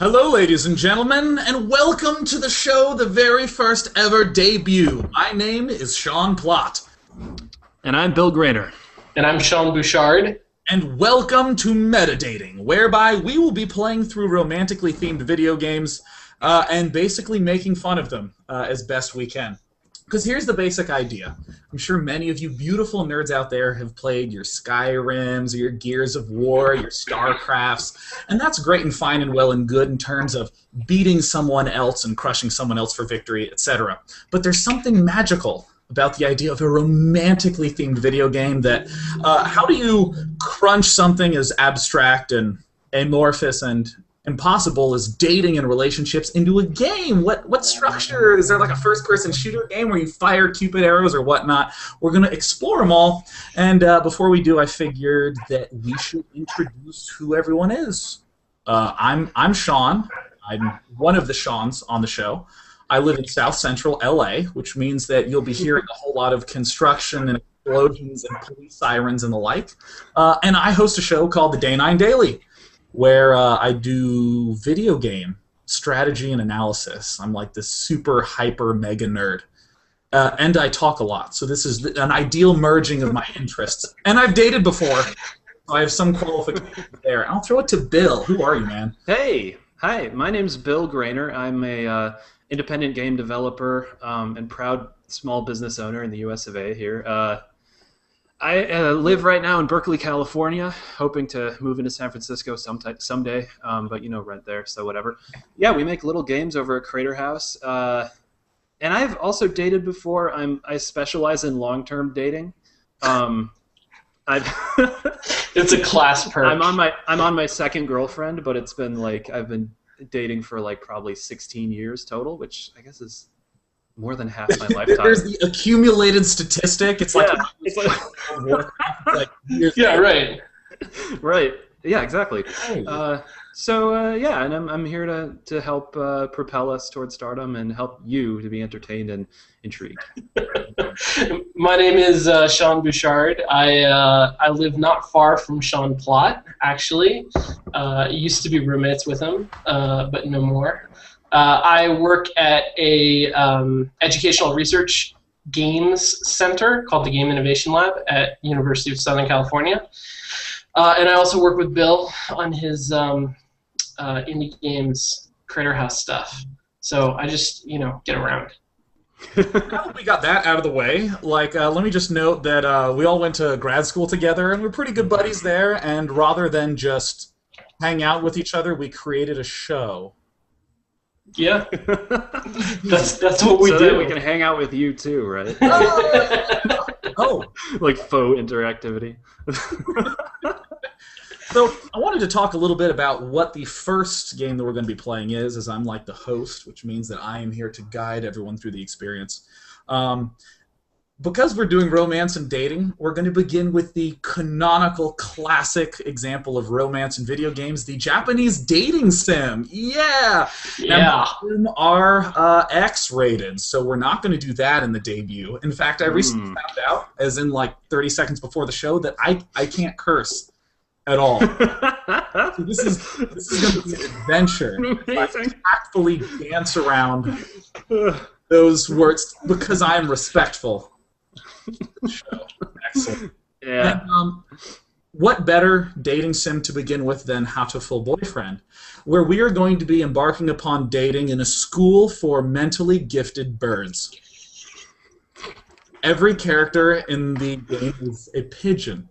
Hello, ladies and gentlemen, and welcome to the show, the very first ever debut. My name is Sean Plott. And I'm Bill Grainer. And I'm Sean Bouchard. And welcome to MetaDating, whereby we will be playing through romantically themed video games and basically making fun of them as best we can. Because here's the basic idea. I'm sure many of you beautiful nerds out there have played your Skyrims, or your Gears of War, your StarCrafts, and that's great and fine and well and good in terms of beating someone else and crushing someone else for victory, etc. But there's something magical about the idea of a romantically themed video game that, how do you crunch something as abstract and amorphous and impossible as dating and relationships into a game? What structure? Is there like a first-person shooter game where you fire Cupid arrows or whatnot? We're going to explore them all, and before we do, I figured that we should introduce who everyone is. I'm Sean. I'm one of the Seans on the show. I live in South Central LA, which means that you'll be hearing a whole lot of construction and explosions and police sirens and the like. And I host a show called The Day 9 Daily, where I do video game strategy and analysis. I'm like this super hyper mega nerd. And I talk a lot, so this is an ideal merging of my interests. And I've dated before, so I have some qualifications there. I'll throw it to Bill. Who are you, man? Hey, hi, my name's Bill Grainer. I'm a independent game developer and proud small business owner in the US of A here. I live right now in Berkeley, California, hoping to move into San Francisco someday, but rent there, so whatever. Yeah, we make little games over at Crater House, and I've also dated before. I specialize in long-term dating. It's a class perk. I'm on my second girlfriend, but it's been like I've been dating for like probably 16 years total, which I guess is more than half my lifetime. There's the accumulated statistic. It's like, yeah, right. Right. Yeah, exactly. Hey. Yeah, and I'm here to help propel us towards stardom and help you to be entertained and intrigued. My name is Sean Bouchard. I live not far from Sean Plott, actually. Used to be roommates with him, but no more. I work at a educational research games center called the Game Innovation Lab at University of Southern California. And I also work with Bill on his indie games Crater House stuff. So I just, get around. Now that we got that out of the way, let me just note that we all went to grad school together, and we're pretty good buddies there, and rather than just hang out with each other, we created a show. Yeah, that's what we so do. That we can hang out with you too, right? Oh, like faux interactivity. So I wanted to talk a little bit about what the first game that we're going to be playing is, as I'm like the host, which means that I am here to guide everyone through the experience. Because we're doing romance and dating, we're going to begin with the canonical classic example of romance in video games, the Japanese dating sim. Yeah! Yeah. And are X-rated, so we're not going to do that in the debut. In fact, I recently found out, as in like 30 seconds before the show, that I can't curse at all. So this is going to be an adventure. I tactfully dance around those words because I am respectful. Show. Excellent. Yeah. And, what better dating sim to begin with than Hatoful Boyfriend, where we are going to be embarking upon dating in a school for mentally gifted birds. Every character in the game is a pigeon.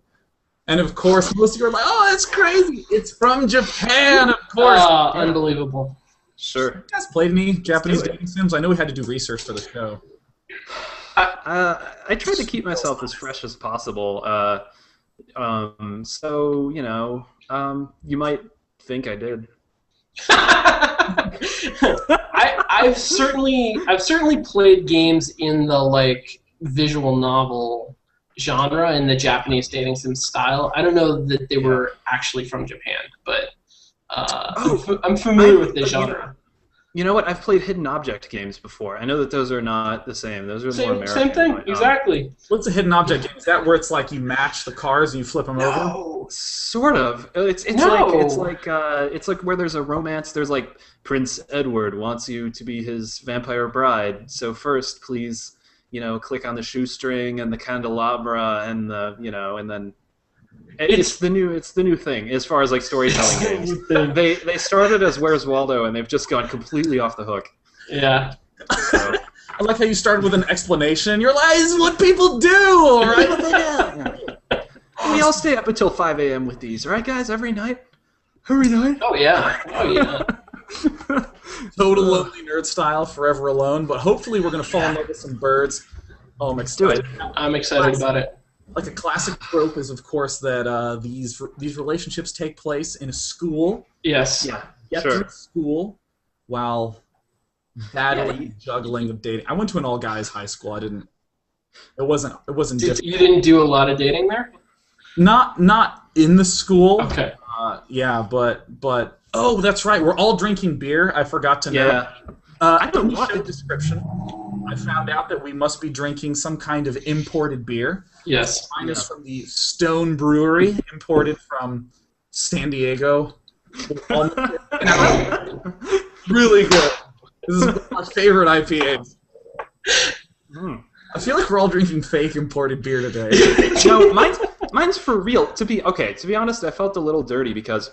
And of course, most of you are like, oh, that's crazy. It's from Japan, of course. Unbelievable. Sure. You guys played any Japanese dating sims? I know we had to do research for the show. I try to keep myself as fresh as possible. So, you might think I did. I've certainly played games in the visual novel genre in the Japanese dating sim style. I don't know that they were actually from Japan, but I'm familiar with the genre. You know what? I've played hidden object games before. I know that those are not the same. Those are more Same, American. same thing. But, Exactly. What's a hidden object game? Is that where it's like you match the cars and you flip them over? No. Sort of. It's No. it's like where there's a romance. There's like Prince Edward wants you to be his vampire bride. So first, please, click on the shoestring and the candelabra and and then it's the new thing as far as like storytelling games. They started as Where's Waldo and they've just gone completely off the hook. Yeah. So. I like how you started with an explanation. You're like, this is what people do, all right? We all stay up until 5 a.m. with these, right, guys? Every night? Every night? Oh yeah. Oh yeah. Total Lonely Nerd style, forever alone. But hopefully we're going to fall in love with some birds. Oh, I'm excited. I'm excited about it. Like a classic trope is, of course, that these relationships take place in a school. Yes. Yeah. Get Sure. through school while battling, juggling of dating. I went to an all-guys high school. It wasn't difficult. You didn't do a lot of dating there? Not in the school. Okay. Yeah, but oh, that's right. We're all drinking beer. I forgot to know. Yeah. I don't know the description. I found out that we must be drinking some kind of imported beer. Yes. Mine is from the Stone Brewery, imported from San Diego. Really good. This is my favorite IPAs. I feel like we're all drinking fake imported beer today. No, mine's for real. To be honest, I felt a little dirty because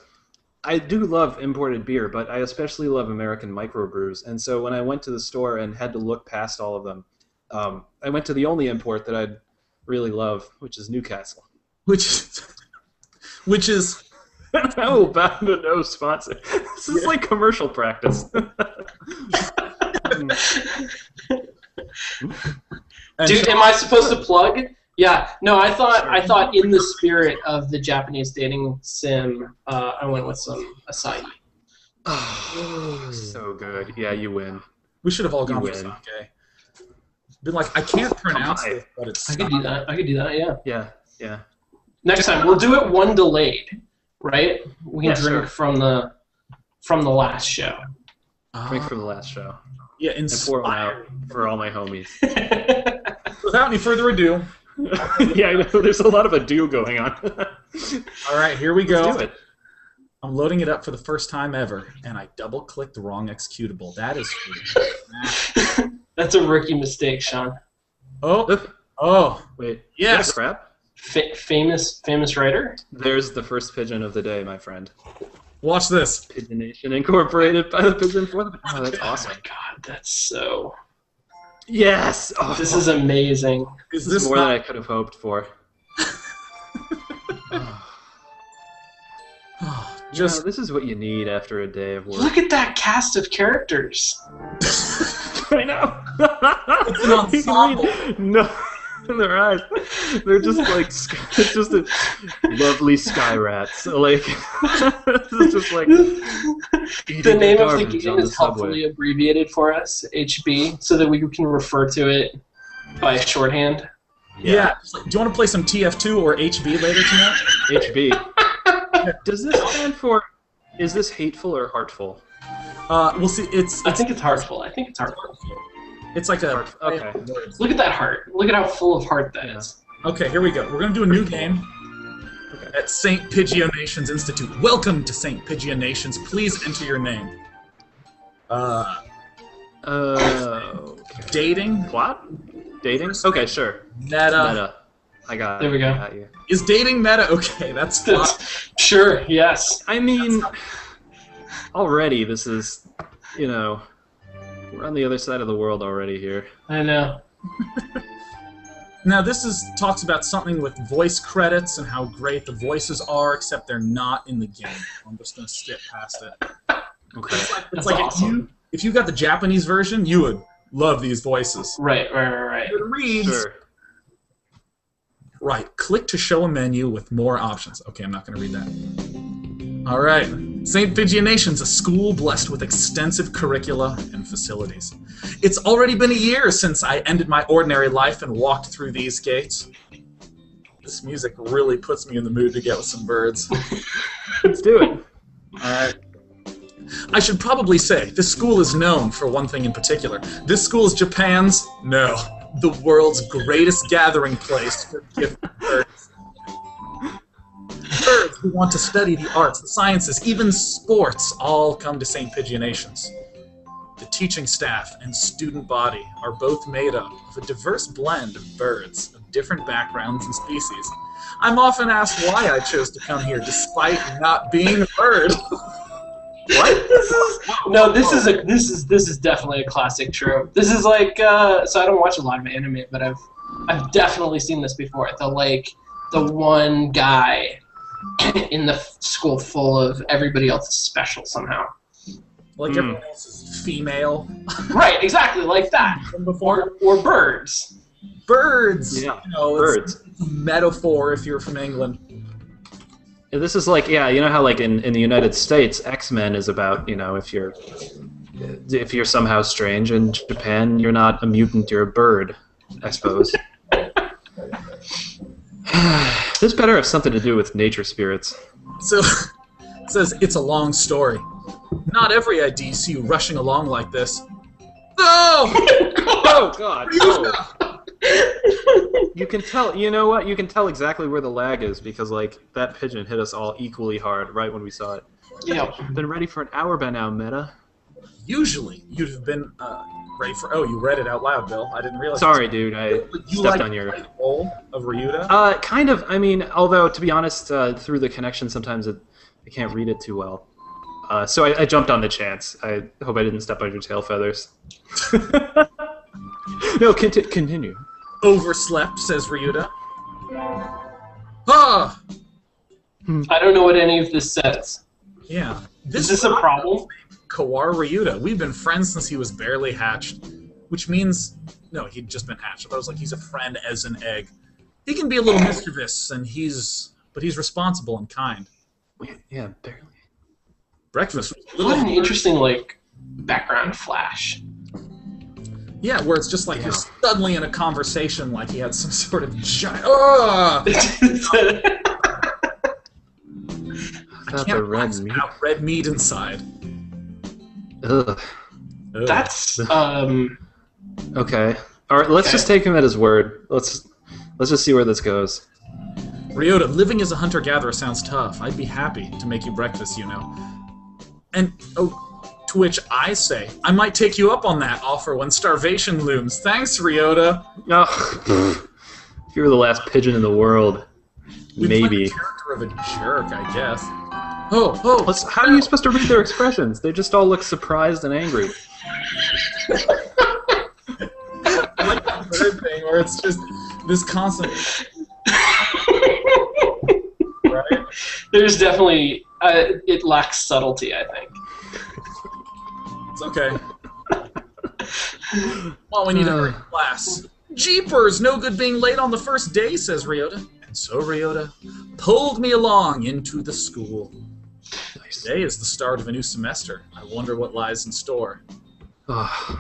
I do love imported beer, but I especially love American microbrews. And so when I went to the store and had to look past all of them, I went to the only import that I'd really love, which is Newcastle. Which is Oh, bad to no sponsor. This is like commercial practice. Dude, am I supposed to plug? Yeah. No, I thought in the spirit of the Japanese dating sim, I went with some acai. Oh, so good. Yeah, you win. We should have all gone You for win. sake. Been like, I can't pronounce on. it, but it's I could do that. Yeah. Yeah, yeah. Next time we'll do it one delayed, right? We can Yeah, drink sure. from the last show. Drink from the last show. Yeah, And pour one out inspired. for all my homies. Without any further ado, Yeah, I know. There's a lot of ado going on. all right, here we go. Let's do it. I'm loading it up for the first time ever, and I double-clicked the wrong executable. That is That's a rookie mistake, Sean. oh, Wait. yes. Crap. Famous writer. There's the first pigeon of the day, my friend. Watch this. Pigeon Nation Incorporated by the Pigeon for the. Oh, that's Oh awesome. my god, that's so. Yes. Oh, This is amazing. Is this is this more than not? I could have hoped for. Just This is what you need after a day of work. Look at that cast of characters. I know. It's an ensemble. No, in their eyes, they're just like it's just a lovely sky rats. Like this is just like The name of the garbage game on is the subway. helpfully abbreviated for us, HB, so that we can refer to it by shorthand. yeah. Just like, do you want to play some TF2 or HB later tonight? HB. Does this stand for? Is this hateful or heartful? We'll see. I think it's heartful. It's like a. Okay. Look at that heart. Look at how full of heart that is. Okay, here we go. We're gonna do a new game at St. Pigionations Institute. Welcome to St. Pigionations. Please enter your name. Okay. Dating. What? Dating? Okay, sure. Meta. I got it. There we go. I got you. Is dating meta? Okay, that's fine. Sure, yes. I mean, already this is, we're on the other side of the world already here. I know. Now this talks about something with voice credits and how great the voices are, except they're not in the game. I'm just gonna skip past it. Okay. It's That's like awesome. if you got the Japanese version, you would love these voices. Right. It reads. Sure. Right, click to show a menu with more options. Okay, I'm not going to read that. All right, St. Pigionations, a school blessed with extensive curricula and facilities. It's already been a year since I ended my ordinary life and walked through these gates. This music really puts me in the mood to get with some birds. Let's do it. All right. I should probably say, this school is known for one thing in particular. This school is Japan's, no, the world's greatest gathering place for gifted birds. Birds who want to study the arts, the sciences, even sports, all come to St. Pigeonations. The teaching staff and student body are both made up of a diverse blend of birds of different backgrounds and species. I'm often asked why I chose to come here despite not being a bird. What? No, this is definitely a classic trope. This is like so I don't watch a lot of anime, but I've definitely seen this before. The one guy in the school full of everybody else is special somehow. Like everyone else is female. Right, exactly, like that. Or birds. Birds! Yeah, you know, birds. It's a metaphor if you're from England. Yeah, this is like, yeah, you know how like in the United States, X-Men is about, you know, if you're somehow strange. In Japan, you're not a mutant, you're a bird, I suppose. This better have something to do with nature spirits. So, it says, it's a long story. Not every ID see you rushing along like this. No! Oh, God, no. You can tell, you know what? You can tell exactly where the lag is because, like, that pigeon hit us all equally hard right when we saw it. Yeah. Been ready for an hour by now, Meta. Usually, you'd have been ready for... Oh, you read it out loud, Bill. I didn't realize... Sorry, dude. I stepped on your... role of Ryuta? Kind of. I mean, although, to be honest, through the connection, sometimes I can't read it too well. So I jumped on the chance. I hope I didn't step on your tail feathers. No, continue. Overslept, says Ryuta. Ah! I don't know what any of this says. Yeah. Is this a problem? Kawar Ryuta. We've been friends since he was barely hatched. Which means... No, he'd just been hatched. I was like, he's a friend as an egg. He can be a little mischievous, and but he's responsible and kind. Yeah, barely. Breakfast. What an interesting, like, background flash. Yeah, where it's just like you're suddenly in a conversation like he had some sort of giant... Oh! I can't have red meat inside. Ugh. That's, Okay. Alright, let's just take him at his word. Let's just see where this goes. Ryota, living as a hunter-gatherer sounds tough. I'd be happy to make you breakfast, you know. And, to which I say, I might take you up on that offer when starvation looms. Thanks, Ryota. Oh, if you were the last pigeon in the world, maybe. The character of a jerk, I guess. Oh. How are you supposed to read their expressions? They just all look surprised and angry. I like the bird thing where it's just this constant... Right? There's definitely... it lacks subtlety, I think. It's okay. Well, we need to hurry to class. Jeepers! No good being late on the first day, says Ryota. And so Ryota pulled me along into the school. Nice. Today is the start of a new semester. I wonder what lies in store. It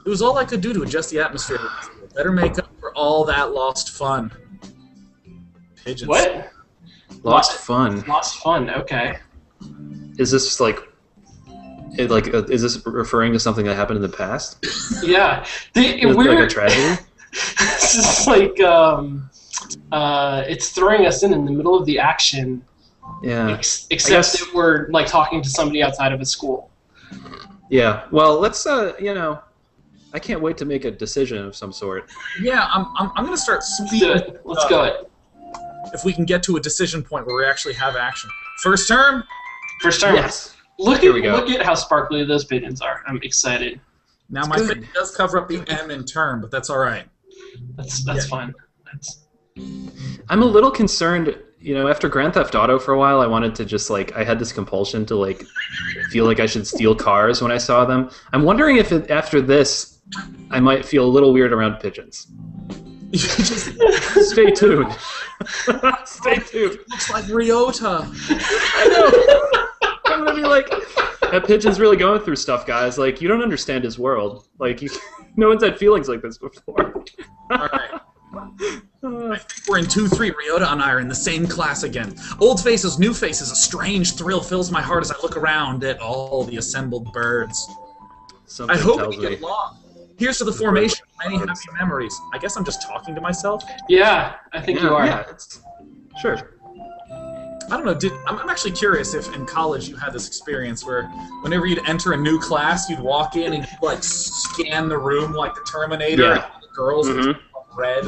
was all I could do to adjust the atmosphere of the school. Better make up for all that lost fun. Pigeons. What? Lost fun. Lost fun, okay. Is this like... is this referring to something that happened in the past? Yeah. Like a tragedy? It's just like, it's throwing us in the middle of the action. Yeah. Except that we're, like, talking to somebody outside of a school. Yeah. Well, let's, you know, I can't wait to make a decision of some sort. Yeah, I'm going to start speaking. Let's go it. If we can get to a decision point where we actually have action. First term? First term. Yes. Look at how sparkly those pigeons are. I'm excited. Now my face does cover up the M in term, but that's all right. That's fine. I'm a little concerned. You know, after Grand Theft Auto for a while, I wanted to just like I had this compulsion to like feel like I should steal cars when I saw them. I'm wondering if after this, I might feel a little weird around pigeons. Stay tuned. Stay tuned. Looks like Ryota. I know. I'm gonna be like, that pigeon's really going through stuff, guys. Like, you don't understand his world. Like, no one's had feelings like this before. All right. I think We're in 2-3. Ryota and I are in the same class again. Old faces, new faces. A strange thrill fills my heart as I look around at all the assembled birds. Something I hope tells we me. get along. Here's to the formation of many happy memories. I guess I'm just talking to myself. Yeah, I think you are. Yeah, sure. I don't know. I'm actually curious if in college you had this experience where whenever you'd enter a new class, you'd walk in and you'd like scan the room like the Terminator. Yeah. And the girls would red.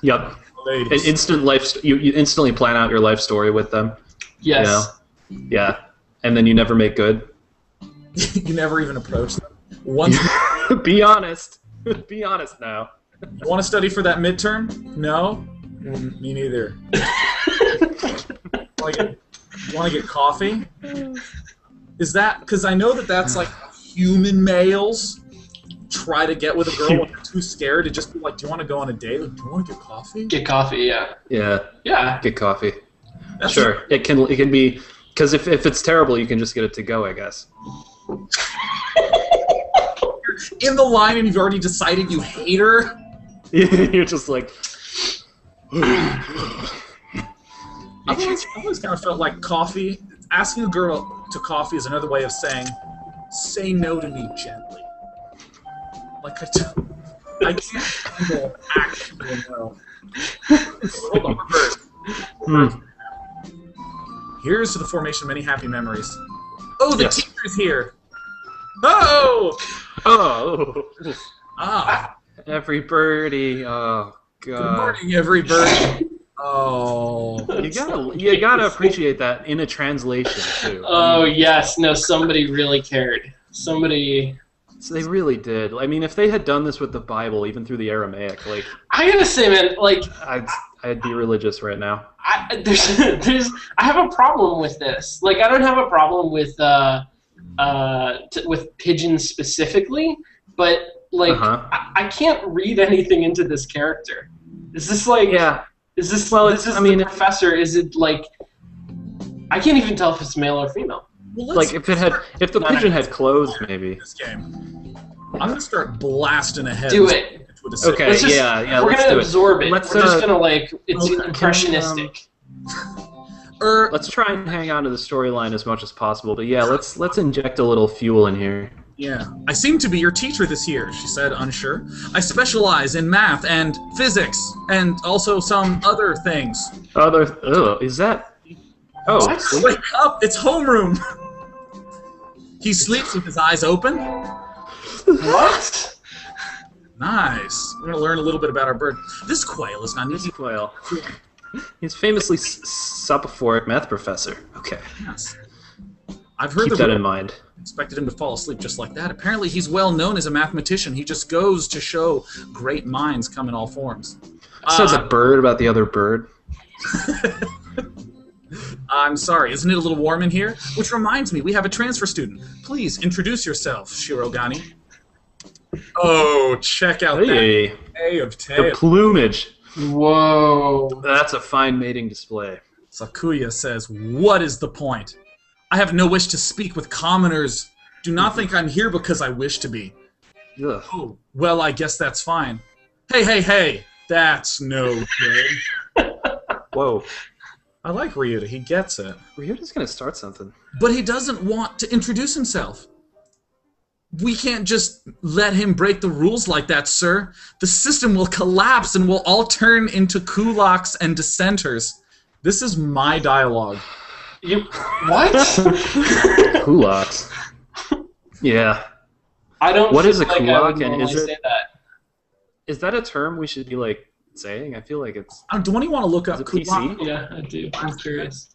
Yep. Ladies. An instant you instantly plan out your life story with them. Yes. You know? Yeah. And then you never make good. You never even approach them. Once Be honest. Be honest now. you want to study for that midterm? No? Me neither. You want to get coffee? Is that... Because I know that that's like human males try to get with a girl when they're too scared to just be like, do you want to go on a date? Like, do you want to get coffee? Get coffee, yeah. Yeah. Yeah. Get coffee. That's Sure. It can be... Because if it's terrible, you can just get it to go, I guess. In the line and you've already decided you hate her. You're just like... I've always kind of felt like coffee, asking a girl to coffee is another way of saying, say no to me gently. Like, I can't handle actual no. Hold on, reverse. Here's to the formation of many happy memories. Oh, the teacher's here! Oh! Oh! Ah! Every birdie. Oh, God. Good morning, everybody. Oh. You gotta appreciate that in a translation, too. Oh, yes. No, somebody really cared. Somebody... So they really did. I mean, if they had done this with the Bible, even through the Aramaic, like... I gotta say, man, like... I'd be religious right now. I have a problem with this. Like, I don't have a problem with Pigeons specifically, but like I can't read anything into this character. Is this like? Yeah. Is this? Well, this is the professor. Is it like? I can't even tell if it's male or female. Well, like if the pigeon had clothes, maybe. This game. I'm gonna start blasting ahead. Do it. Okay. Yeah. We're gonna absorb it. We're just gonna like. It's okay. impressionistic. Let's try and hang on to the storyline as much as possible. But yeah, let's inject a little fuel in here. Yeah. I seem to be your teacher this year, she said, unsure. I specialize in math and physics and also some other things. Is that? Oh, wake up! It's homeroom. He sleeps with his eyes open. What? Nice. We're gonna learn a little bit about our bird. This quail is not easy. Quail. He's famously soporific math professor. Okay. Yes. I've heard Keep that in mind. Expected him to fall asleep just like that. Apparently he's well known as a mathematician. He just goes to show great minds come in all forms. Says a bird about the other bird. I'm sorry, isn't it a little warm in here? Which reminds me, we have a transfer student. Please introduce yourself, Shirogane. Oh, check out that A of tail. The plumage. Whoa. That's a fine mating display. Sakuya says, what is the point? I have no wish to speak with commoners. Do not think I'm here because I wish to be. Ugh. Oh, well, I guess that's fine. Hey, that's no good. Whoa. I like Ryuta, he gets it. Ryuta's gonna start something. But he doesn't want to introduce himself. We can't just let him break the rules like that, sir. The system will collapse and we'll all turn into kulaks and dissenters. This is my dialogue. What? Kulaks. Yeah. I don't. What is a like kulak, and is that a term we should be like saying? I feel like it's. Do you want to look up kulak? PC? Yeah, I do. I'm curious.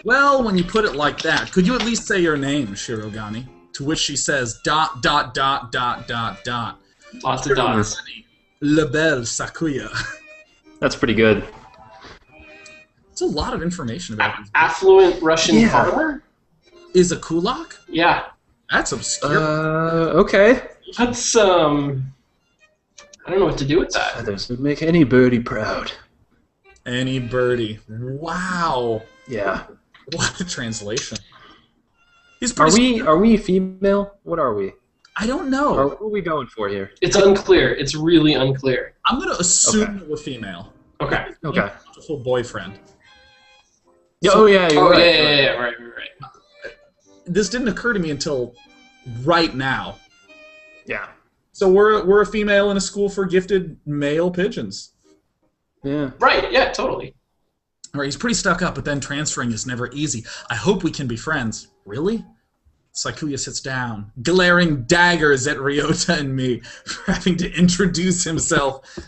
Well, when you put it like that, could you at least say your name, Shirogane? To which she says, ... Lots of dots. La belle Sakuya. That's pretty good. It's a lot of information about this. Affluent Russian farmer? Is a kulak? Yeah. That's obscure. Okay. That's, I don't know what to do with that. Feathers would make any birdie proud. Any birdie. Wow. Yeah. What a translation. He's Are we female? What are we? I don't Or know. what are we going for here? It's unclear. It's really unclear. I'm going to assume we're female. Okay. Okay. Hatoful boyfriend. Yeah, So- oh yeah, you're Oh, right. yeah, right. This didn't occur to me until right now. Yeah. So we're a female in a school for gifted male pigeons. Yeah. Right, yeah, totally. All right, he's pretty stuck up, but then transferring is never easy. I hope we can be friends. Really? Sakuya sits down, glaring daggers at Ryota and me for having to introduce himself.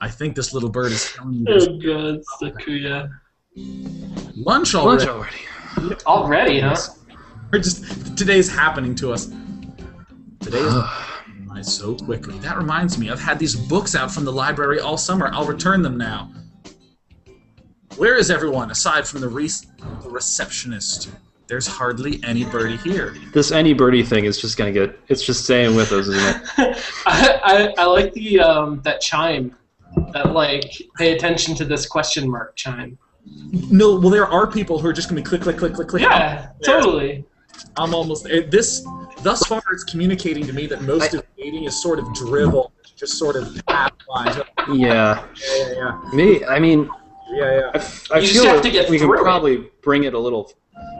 I think this little bird is telling you this. Oh god, Sakuya. Lunch already. Lunch already. Already, huh? We're just today's happening to us. Today is by so quickly. That reminds me, I've had these books out from the library all summer. I'll return them now. Where is everyone aside from the receptionist? There's hardly any birdie here. This any birdie thing is just gonna get. It's just staying with us, isn't it? I like the that chime. That like pay attention to this question mark chime. No, well, there are people who are just going to be click, click, click, click, click. Yeah, totally. I'm almost this. Thus far, it's communicating to me that most of dating is sort of drivel, just sort of path lines. Yeah. Yeah. Me. I mean, Yeah. I You just feel have like to get we can through it. probably bring it a little.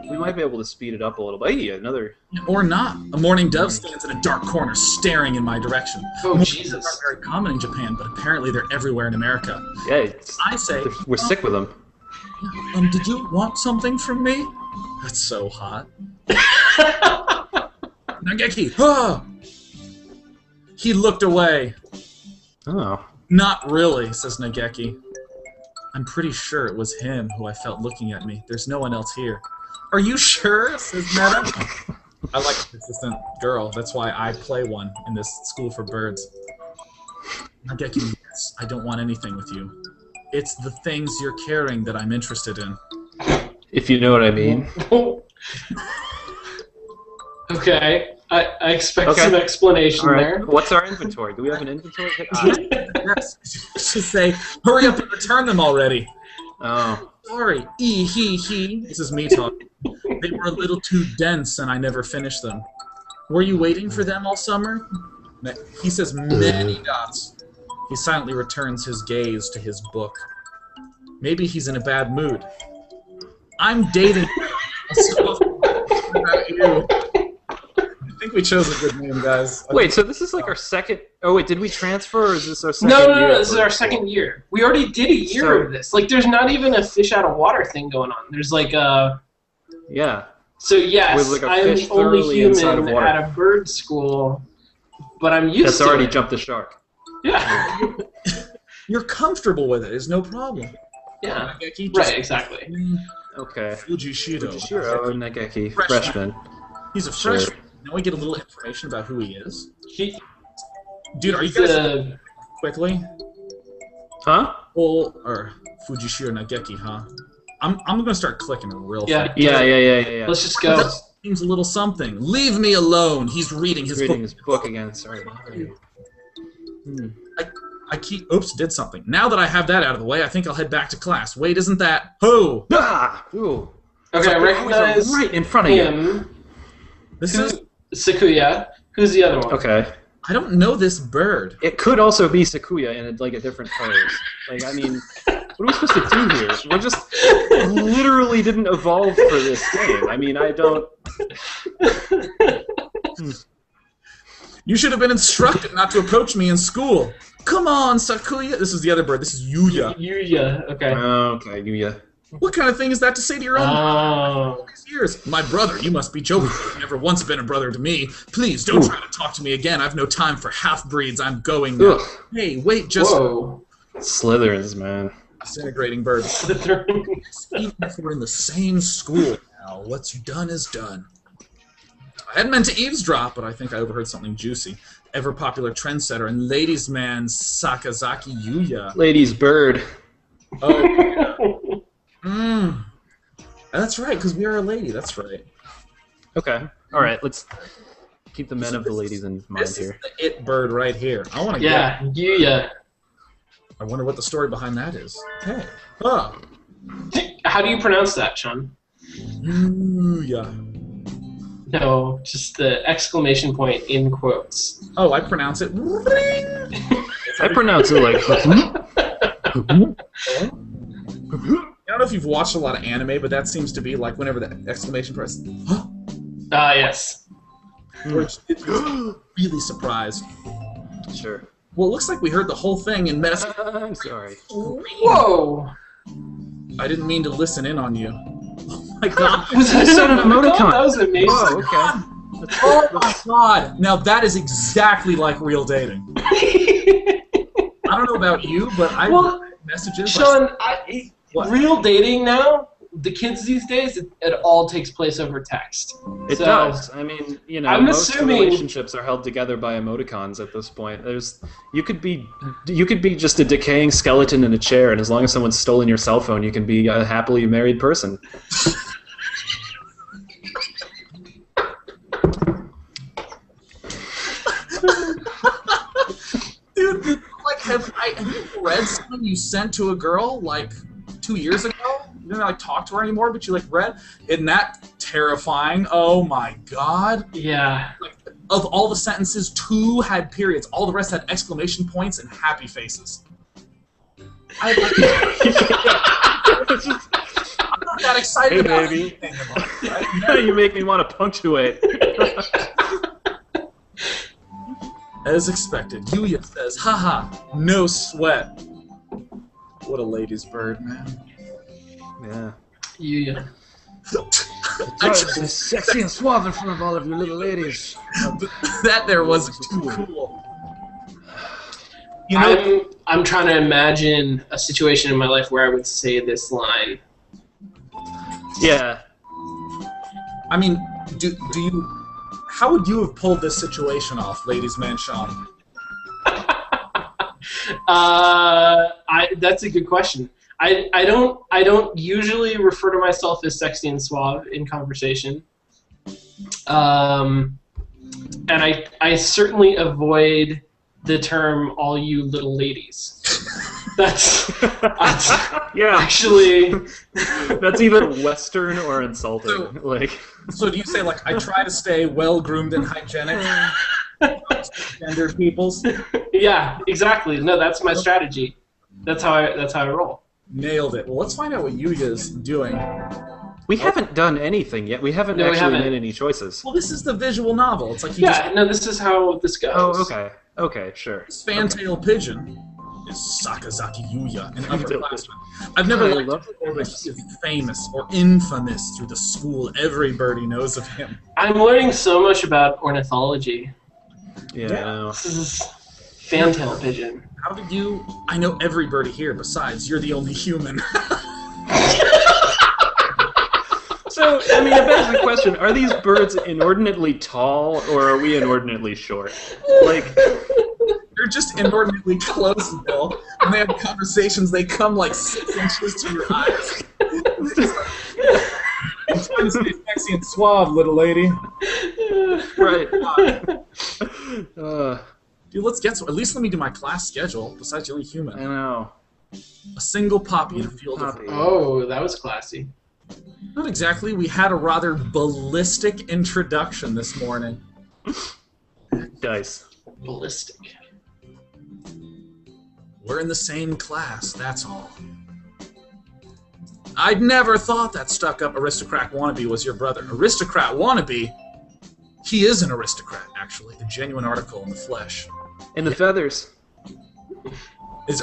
We might be able to speed it up a little bit. Hey, another. Or not. A mourning dove stands in a dark corner, staring in my direction. Oh, Mourning Jesus. doves aren't very common in Japan, but apparently they're everywhere in America. Yeah, it's, I say, we're sick with them. did you want something from me? That's so hot. Nageki! Ah! He looked away. Oh. Not really, says Nageki. I'm pretty sure it was him who I felt looking at me. There's no one else here. Are you sure? Says Meta. I like a consistent girl. That's why I play one in this school for birds. Nageki, yes, I don't want anything with you. It's the things you're carrying that I'm interested in. If you know what I mean. Okay, I expect Okay. some explanation All right. there. What's our inventory? Do we have an inventory? Yes. Just say, hurry up and return them already. Oh. Sorry. He. This is me talking. They were a little too dense and I never finished them. Were you waiting for them all summer? He says many dots. He silently returns his gaze to his book. Maybe he's in a bad mood. I'm dating. About you. I think we chose a good name, guys. Wait, so this is like our second. Oh wait, did we transfer or is this our second No, year? this is our second year. We already did a year of this. Like, there's not even a fish out of water thing going on. There's like a. Yeah. So yes, With, like, a I'm fish the only thoroughly inside of human water. at a bird school, but I'm used That's to already it. jumped the shark. Yeah. You're comfortable with it. It's no problem. Yeah. Nageki, just Right. Exactly. Okay. Fujishiro. Shiro Nageki, Freshman. freshman. He's a Sure. freshman. Now we get a little information about who he is. He, Dude, are you he's guys a- quickly? Huh? Or Fujishiro Nageki, huh? I'm gonna start clicking real Yeah. fast. Yeah. Let's just go. That seems a little something. Leave me alone. He's reading He's his reading book. his book again. Sorry. I keep. Oops, did something. Now that I have that out of the way, I think I'll head back to class. Wait, isn't that ho? Ah! Ooh. Okay, I Always recognize right in front of you. him. This is. Sakuya. Who's the other one? Okay. I don't know this bird. It could also be Sakuya in like a different pose. Like, I mean, what are we supposed to do here? We're just literally didn't evolve for this game. I mean, I don't. You should have been instructed not to approach me in school. Come on, Sakuya. This is the other bird. This is Yuya. Yuya. Okay. Okay, Yuya. What kind of thing is that to say to your own? Oh. Years. My brother, you must be joking. You've never once been a brother to me. Please don't try to talk to me again. I've no time for half-breeds. I'm going now. Ugh. Hey, wait, just Whoa. Slytherins, man. disintegrating bird. Even if we're in the same school now, what's done is done. I hadn't meant to eavesdrop, but I think I overheard something juicy. Ever popular trendsetter and ladies' man Sakazaki Yuya. Ladies' bird. Oh, yeah. That's right, because we are a lady. That's right. Okay. All right. Let's keep the men of the ladies in mind This here. is the it bird right here. I want to Yeah, Yuya. I wonder what the story behind that is. Hey. Oh. How do you pronounce that, Sean? Yuya. No, just the exclamation point in quotes. Oh, I pronounce it. I pronounce it like. I don't know if you've watched a lot of anime, but that seems to be like whenever the exclamation point is, Ah, yes. it's really surprised. Sure. Well, it looks like we heard the whole thing in Meta. I'm sorry. Whoa! I didn't mean to listen in on you. Oh my god. Was that Set an emoticon. That was amazing. Whoa, okay. Oh my god. Now that is exactly like real dating. I don't know about you, but I Well, messages. Sean, What? real dating now, the kids these days, it all takes place over text. It So, does. I mean, I'm most assuming- relationships are held together by emoticons at this point. You could be just a decaying skeleton in a chair, and as long as someone's stolen your cell phone, you can be a happily married person. Dude, like, have you read something you sent to a girl like 2 years ago? You didn't like talk to her anymore, but you like read. Isn't that terrifying? Oh my god! yeah. Like, of all the sentences, 2 had periods. All the rest had exclamation points and happy faces. I'm not that excited Hey, about baby. anything in life, right? You make me want to punctuate. As expected, Yuya says, haha, no sweat. What a lady's bird, man. Yeah. Yeah. Sexy and suave in front of all of you little ladies. That there was too cool. You know, I'm trying to imagine a situation in my life where I would say this line. Yeah. I mean, do you... How would you have pulled this situation off, ladies' man Sean? That's a good question. I don't usually refer to myself as sexy and suave in conversation. And I certainly avoid the term "all you little ladies." That's Yeah. actually That's either Western or insulting. So do you say, like, I try to stay well-groomed and hygienic? Gender peoples? yeah, exactly. No, that's my strategy. That's how I roll. Nailed it. Well, let's find out what Yuya's doing. We haven't done anything yet. We haven't No, we actually haven't. made any choices. Well, this is the visual novel. It's like he Yeah, no, this is how this goes. Oh, okay. Okay, sure. This fantail pigeon is Sakazaki Yuya, an upperclassman. I've I never love liked it, but he is famous or infamous through the school. Everybody knows of him. I'm learning so much about ornithology. Yeah. Yeah. I know. This is fantail pigeon. How did you... I know every birdie here, besides, you're the only human. So, I mean, it begs the question, are these birds inordinately tall, or are we inordinately short? Like, They're just inordinately close, Bill. When they have conversations, they come like 6 inches to your eyes. I'm trying to stay sexy and suave, little lady. right. Dude, let's get some... At least let me do my class schedule, besides you're only I human. know. A single poppy in a field of... Poppy. Oh, that was classy. Not exactly. We had a rather ballistic introduction this morning. Dice. Ballistic. We're in the same class, that's all. I'd never thought that stuck-up aristocrat wannabe was your brother. Aristocrat wannabe? He is an aristocrat, actually. The genuine article in the flesh. And the feathers.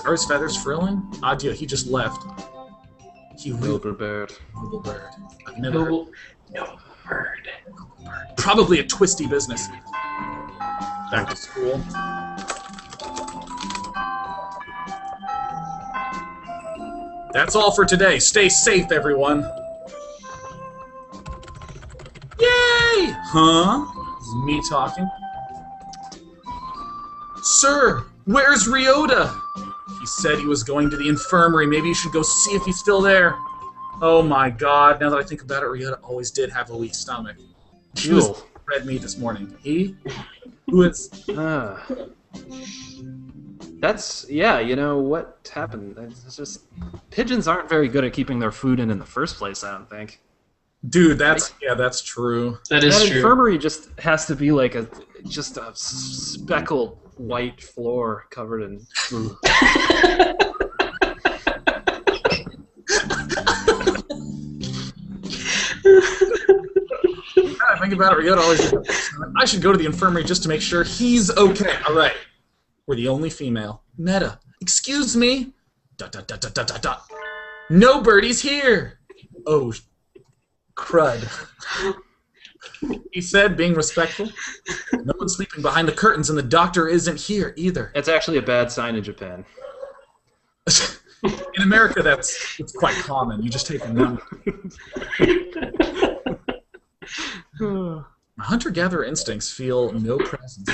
Are his feathers frilling? Adieu, he just left. He will Wilbur bird. noble bird. I've never heard No bird. Probably a twisty business. Back to school. That's all for today. Stay safe, everyone. Yay! Huh? This is me talking. Sir, where's Ryota? He said he was going to the infirmary. Maybe you should go see if he's still there. Oh my god, now that I think about it, Ryota always did have a weak stomach. She was Cool. red meat this morning. He? Who is... That's, yeah, you know, what happened? It's just, pigeons aren't very good at keeping their food in the first place, I don't think. Dude, that's true. That is That true. infirmary just has to be like a speckled white floor covered in. I think about it, Ryota always. I should go to the infirmary just to make sure he's okay. All right, we're the only female. Meta, excuse me. ... No birdies here. Oh, crud. He said, being respectful. No one's sleeping behind the curtains, and the doctor isn't here either. It's actually a bad sign in Japan. In America, it's quite common. You just take a number. My hunter-gatherer instincts feel no presence.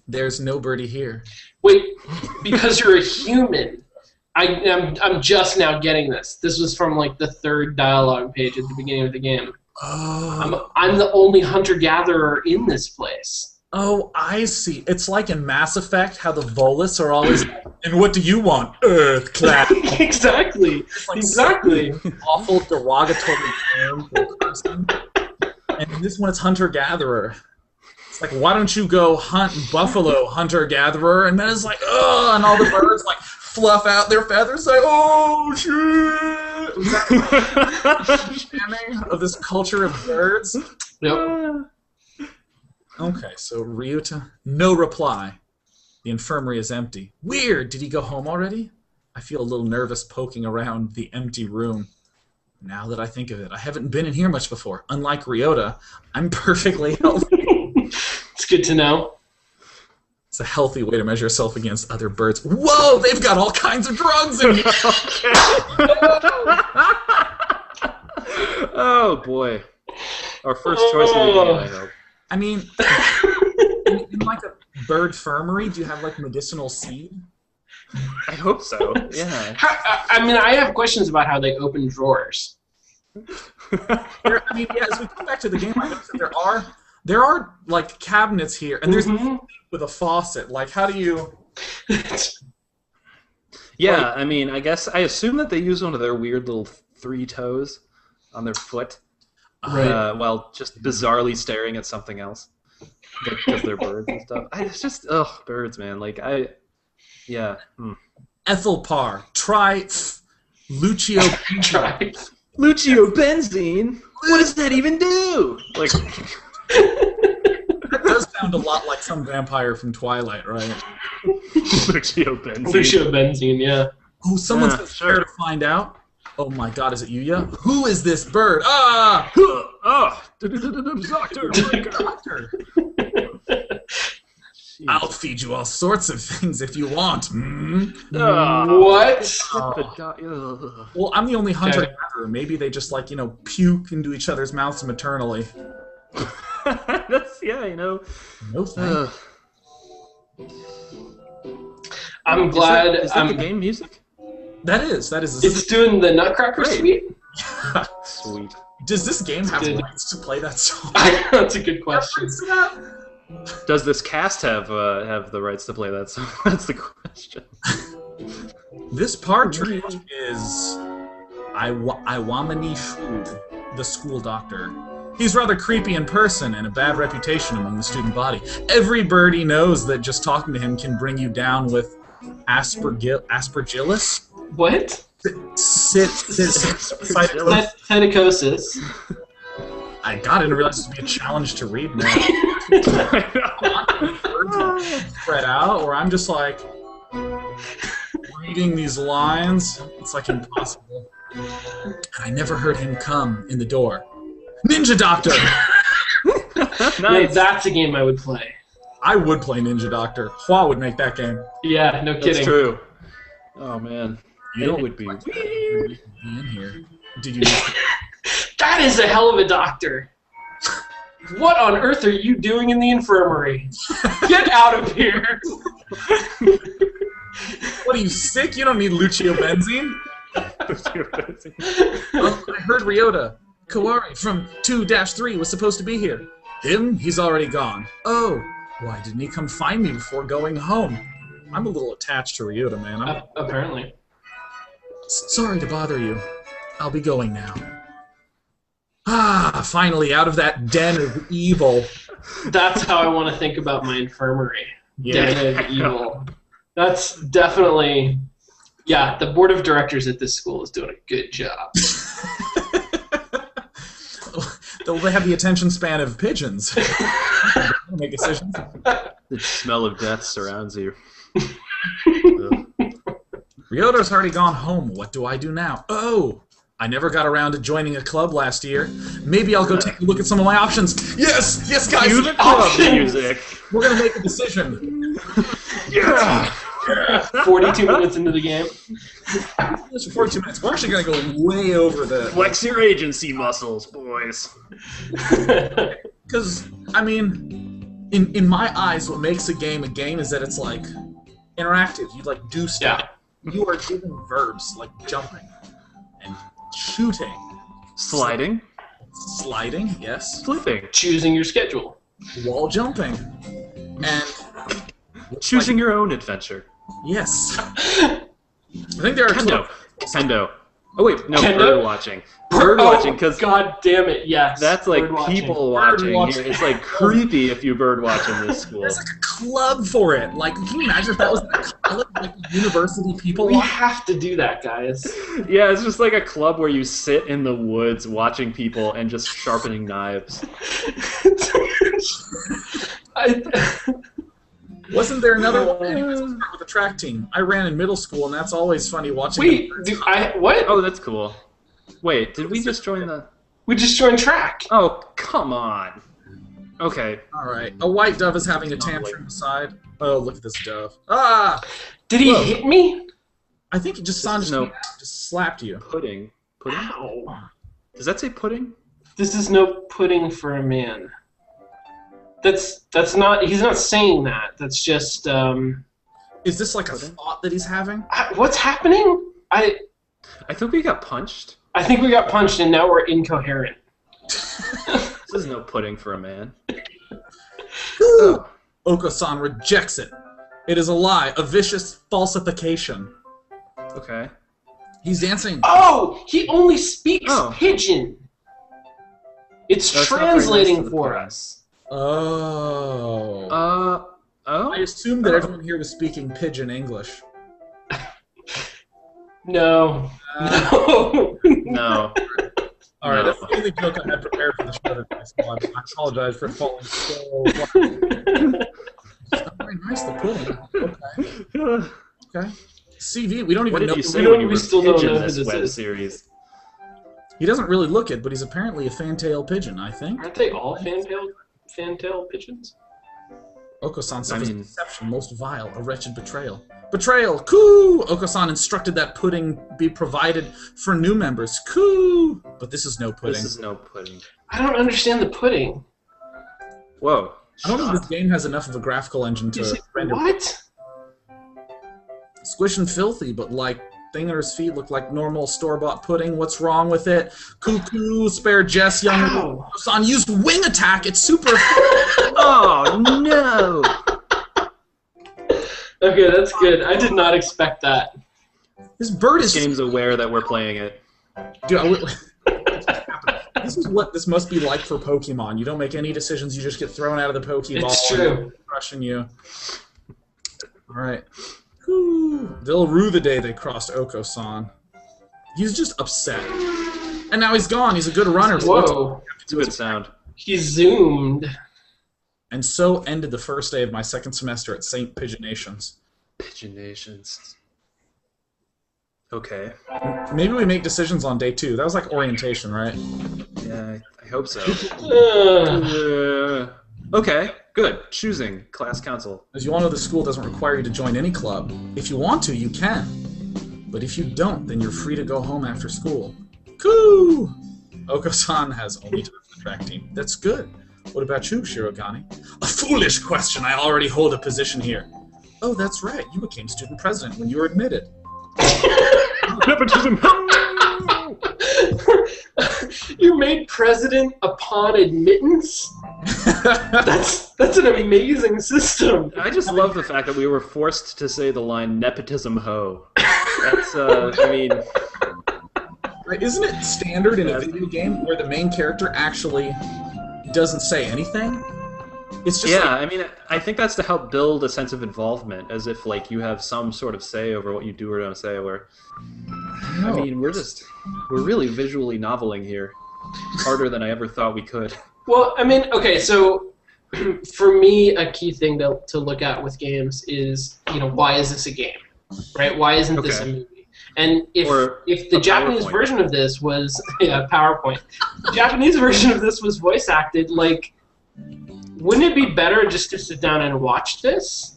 There's no birdie here. Wait, because you're a human. I'm just now getting this. This was from like the 3rd dialogue page at the beginning of the game. Oh. I'm the only hunter-gatherer in this place. Oh, I see. It's like in Mass Effect, how the Volus are always. And what do you want, Earth class? Exactly. Like Exactly. Awful derogatory term for a person. And in this one, it's hunter-gatherer. It's like, why don't you go hunt buffalo, hunter-gatherer? And then it's like, oh, and all the birds like fluff out their feathers, like, oh shit! Is that understanding of this culture of birds? Yep. Okay, so Ryota, no reply. The infirmary is empty. Weird. Did he go home already? I feel a little nervous poking around the empty room. Now that I think of it, I haven't been in here much before. Unlike Ryota, I'm perfectly healthy. It's good to know. It's a healthy way to measure yourself against other birds. Whoa, they've got all kinds of drugs in here! Oh boy. Our first choice of the game, I hope. I mean, in like a bird infirmary, do you have like medicinal seed? I hope so. Yeah. I mean, I have questions about how they open drawers. I mean, yeah, as we come back to the game, I noticed that there are like cabinets here, and there's with a faucet. Like, how do you? Yeah, I mean, I assume that they use one of their weird little 3 toes on their foot, Right. while just bizarrely staring at something else, because they're birds and stuff. It's just birds, man. Like yeah. Ethelpar, try Lucio. Try. Lucio benzene. What does that even do? Like. That does sound a lot like some vampire from Twilight, right? Lucio benzene. Lucio benzene, yeah. Oh, someone's Yeah, sure to find out. Oh my God, is it Yuya? Who is this bird? Ah! Doctor. Doctor. I'll feed you all sorts of things if you want. What? Well, I'm the only hunter-gatherer. Maybe they just like puke into each other's mouths maternally. That's No thank. I'm glad. Is that the game music? That is. It's doing the Nutcracker Great. suite? Sweet. Does this game have Did- rights to play that song? That's a good question. Does this cast have the rights to play that song? That's the question. This partridge is Iwamani Shu, the school doctor. He's rather creepy in person and a bad reputation among the student body. Every birdie knows that just talking to him can bring you down with aspergillus. What? Pedicosis. I didn't realize this would be a challenge to read now. Spread out, or I'm just like reading these lines. It's like impossible. And I never heard him come in the door. Ninja Doctor! Nice. Yeah, that's a game I would play. I would play Ninja Doctor. Hua would make that game. Yeah, no kidding. That's true. Oh man, You it would be. be in here. Did you? That is a hell of a doctor. What on earth are you doing in the infirmary? Get out of here! What are you, sick? You don't need Lucio Benzene. Oh, I heard Ryota. Kawari from 2-3 was supposed to be here. Him? He's already gone. Oh, why didn't he come find me before going home? I'm a little attached to Ryota, man. Apparently. Sorry to bother you. I'll be going now. Ah, finally out of that den of evil. That's how I want to think about my infirmary. Yeah. Den of evil. That's definitely... Yeah, the board of directors at this school is doing a good job. They have the attention span of pigeons. Make decisions. The smell of death surrounds you. Ryoto's already gone home. What do I do now? Oh, I never got around to joining a club last year. Maybe I'll go take a look at some of my options. Yes, yes, guys. Club music. We're gonna make a decision. Yeah. 42 minutes into the game. Just for 42 minutes. We're actually gonna go way over the. Flex your agency muscles, boys. Because I mean, in my eyes, what makes a game is that it's like interactive. You like do stuff. Yeah. You are given verbs like jumping and shooting, Sliding. sliding, yes, Flipping. Choosing your schedule. wall jumping, and Choosing your own adventure. yes. I think there are Kendo. Oh wait, no, Kendo? bird watching. Bird watching, because God damn it, yes. that's like Bird watching. people watching. watching. It's like creepy if you bird watch in this school. There's like a club for it. Like, can you imagine if that was a club, like university people? We have to do that, guys. Yeah, it's just like a club where you sit in the woods watching people and just sharpening knives. Wasn't there another one with the track team? I ran in middle school, and that's always funny watching. Wait, what? Oh, that's cool. Wait, did we just join the... We just joined track. Oh, come on. Okay. All right, a white dove is having a tantrum aside. Oh, look at this dove. Ah! Did he Whoa. hit me? I think it just just slapped you. Pudding. Pudding? Ow. Does that say pudding? This is no pudding for a man. That's not. He's not saying that. That's just. Is this like a thought that he's having? What's happening? I think we got punched. I think we got punched and now we're incoherent. This is no pudding for a man. Oh. Oko-san rejects it. It is a lie, a vicious falsification. Okay. He's dancing. Oh, he only speaks Oh. Pigeon. It's That's not very nice translating to the for pudding. us. Oh. Oh? I assumed that everyone here was speaking Pigeon English. No. No. No. All right, No. that's the only joke I had prepared for the show today, so I apologize for falling so far. Very nice, the pudding. Okay. Okay. CV, we don't What even did know. you say know- when you we were still don't know pitching who this this web is. series? He doesn't really look it, but he's apparently a fantail pigeon, I think. Aren't they all fantail pigeons? Oko-san suffers I mean- deception, most vile, a wretched betrayal. Betrayal! Coo! Oko-san instructed that pudding be provided for new members. Coo! But this is no pudding. This is no pudding. I don't understand the pudding. Whoa. I don't think this game has enough of a graphical engine to render. What? Squish and filthy, but like thing at his feet look like normal store-bought pudding. What's wrong with it? Cuckoo, spare Jess, young Ow. son. Use wing attack. It's super. Oh, no! Okay, that's good. I did not expect that. This bird This is. game's aware that we're playing it. Dude, this is what this must be like for Pokemon. You don't make any decisions. You just get thrown out of the Pokeball. It's true. Crushing you. All right. Whew. They'll rue the day they crossed Oko-san. He's just upset. And now he's gone. He's a good runner. Whoa. It's a good sound. He zoomed. And so ended the first day of my second semester at St. Pigeonations. Pigeon Nations. Okay. Maybe we make decisions on day 2. That was like orientation, right? Yeah, I hope so. Ugh. Okay, good. Choosing class council. As you all know, the school doesn't require you to join any club. If you want to, you can. But if you don't, then you're free to go home after school. Coo! Oko-san has only time for the track team. That's good. What about you, Shirogane? A foolish question. I already hold a position here. Oh, that's right. You became student president when you were admitted. Nepotism! You're made president upon admittance? That's an amazing system. I just love the fact that we were forced to say the line nepotism ho. That's, I mean, Right? Isn't it standard in a video game where the main character actually doesn't say anything? It's just Yeah, I mean, I think that's to help build a sense of involvement, as if like you have some sort of say over what you do or don't say. Where, I mean, we're really visually noveling here, harder than I ever thought we could. Well, I mean, okay, so for me, a key thing to look at with games is, why is this a game, right? Why isn't this a movie? And if the Japanese version of this was PowerPoint, the Japanese version of this was voice acted, like, wouldn't it be better just to sit down and watch this?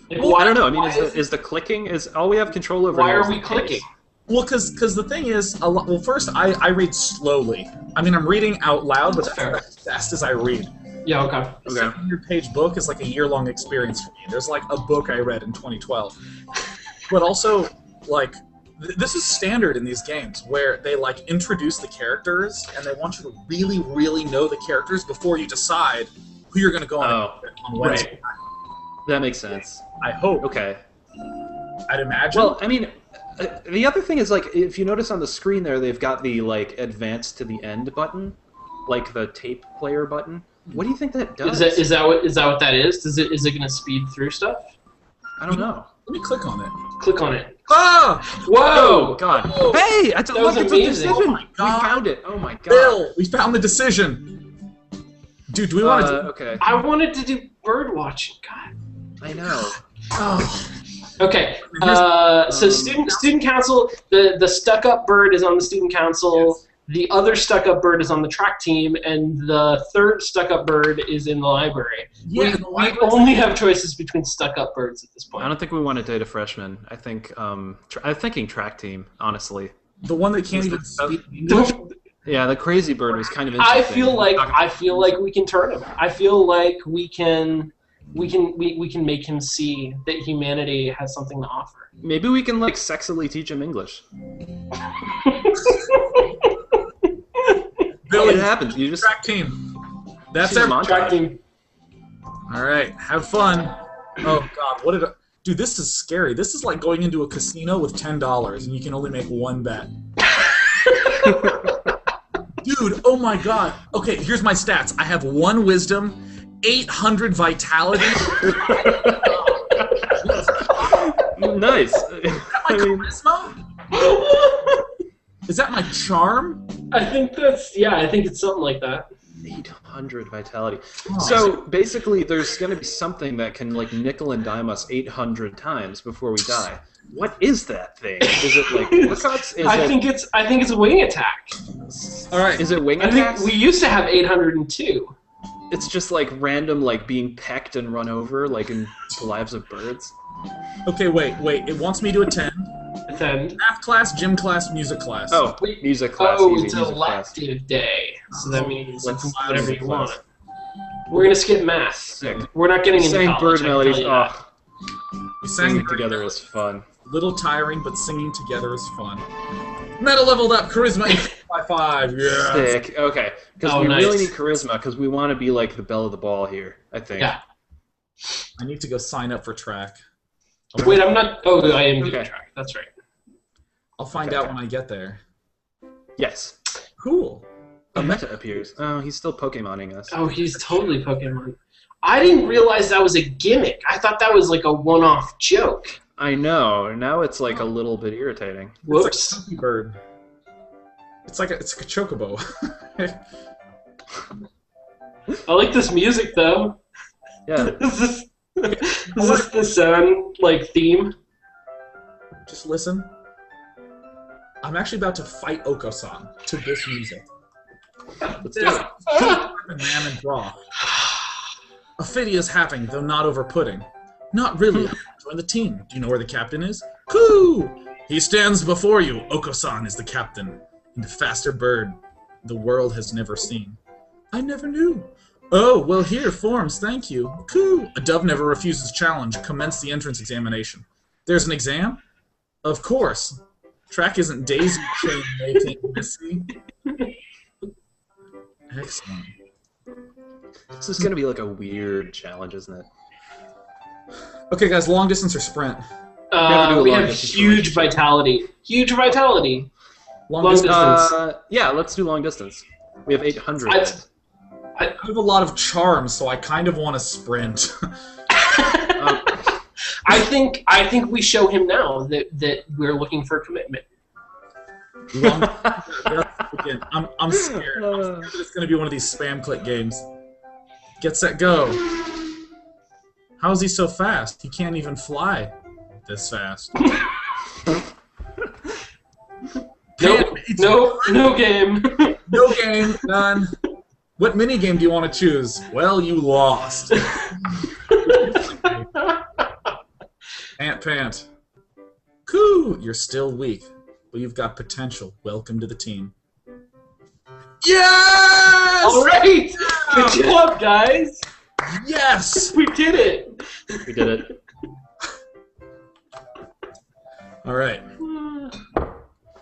Like, well, I don't know. I mean, is the clicking all we have control over? Why are we clicking? Well, because the thing is, well, first I read slowly. I mean, I'm reading out loud, but that's as fast as I read. Yeah, okay. A 700-page book is like a year-long experience for me. There's like a book I read in 2012. But also, like, this is standard in these games, where they, like, introduce the characters, and they want you to really, really know the characters before you decide who you're going to go on Wednesday. Right. That makes sense. I hope. Okay. I'd imagine. Well, I mean, the other thing is, like, if you notice on the screen there, they've got the, like, advance to the end button, like the tape player button. What do you think that does? Is that what that is? Is it going to speed through stuff? I don't know. Let me click on it. Click on it. Ah! Whoa! Oh, God. Whoa. Hey! Look, it's a decision! Oh my God. We found it! Oh my God. Bill, we found the decision! Dude, do we want to do... Okay. I wanted to do bird watching. God. I know. Oh. Okay. So student council, the stuck-up bird is on the student council. Yes. The other stuck-up bird is on the track team, and the third stuck-up bird is in the library. Yeah, we only have choices between stuck-up birds at this point. I don't think we want to date a freshman. I think I'm thinking track team, honestly. The one that can't even speak English? Yeah, the crazy bird was kind of interesting. I feel like we can turn him. I feel like we can make him see that humanity has something to offer. Maybe we can, like, sexily teach him English. Billy, it happens. You just track team. That's our track team. All right, have fun. Oh God, dude? This is scary. This is like going into a casino with $10 and you can only make one bet. Dude, oh my God. Okay, here's my stats. I have 1 wisdom, 800 vitality. Nice. Charisma? Is that my charm? I think it's something like that. 800 vitality. Oh. So basically, there's going to be something that can, like, nickel and dime us 800 times before we die. What is that thing? Is it like lookups? I think it's a wing attack. All right. Is it wing attacks? attacks? I think we used to have 802. It's just like random, like being pecked and run over, like in the lives of birds. Okay, wait. It wants me to attend. Math class, gym class, music class. Oh, music class. Oh, easy, it's music elective day, so that means Let's whatever you class. want. We're gonna skip math. Sick. We're not getting into Sang college. bird melodies. Oh, We sang singing together is fun. Little tiring, but singing together is fun. Meta leveled up, charisma 5. Yeah. Sick. Okay, because we nice. really need charisma because we want to be like the belle of the ball here. I think. Yeah. I need to go sign up for track. Wait, I'm not. Oh, I am doing track. That's right. I'll find out when I get there. Yes. Cool. A meta appears. Oh, he's still Pokemoning us. Oh, he's totally Pokemon. I didn't realize that was a gimmick. I thought that was like a one-off joke. I know. Now it's like a little bit irritating. Whoops. It's like a bird. It's like a chocobo. I like this music though. Yeah. Is this the Sun like theme? Just listen. I'm actually about to fight Oko-san to this music. Let's do it. Man and draw. Ophidia's having, though not over-putting. Not really. Join the team. Do you know where the captain is? Coo! He stands before you. Oko-san is the captain. And the faster bird the world has never seen. I never knew. Oh, well here, forms, thank you. Coo! A dove never refuses challenge. Commence the entrance examination. There's an exam? Of course. Track isn't daisy chain making, Missy. Excellent. This is gonna be like a weird challenge, isn't it? Okay, guys, long distance or sprint? We have huge vitality. Huge vitality. Long distance. Yeah, let's do long distance. We have 800. I have a lot of charm, so I kind of want to sprint. I think we show him now that we're looking for commitment. I'm scared. That it's going to be one of these spam click games. Get set go. How is he so fast? He can't even fly this fast. No game. No game, none. What minigame do you want to choose? Well, you lost. Pant. Coo! You're still weak, but you've got potential. Welcome to the team. Yes! All right! Good job, guys! Yes! We did it! We did it. All right.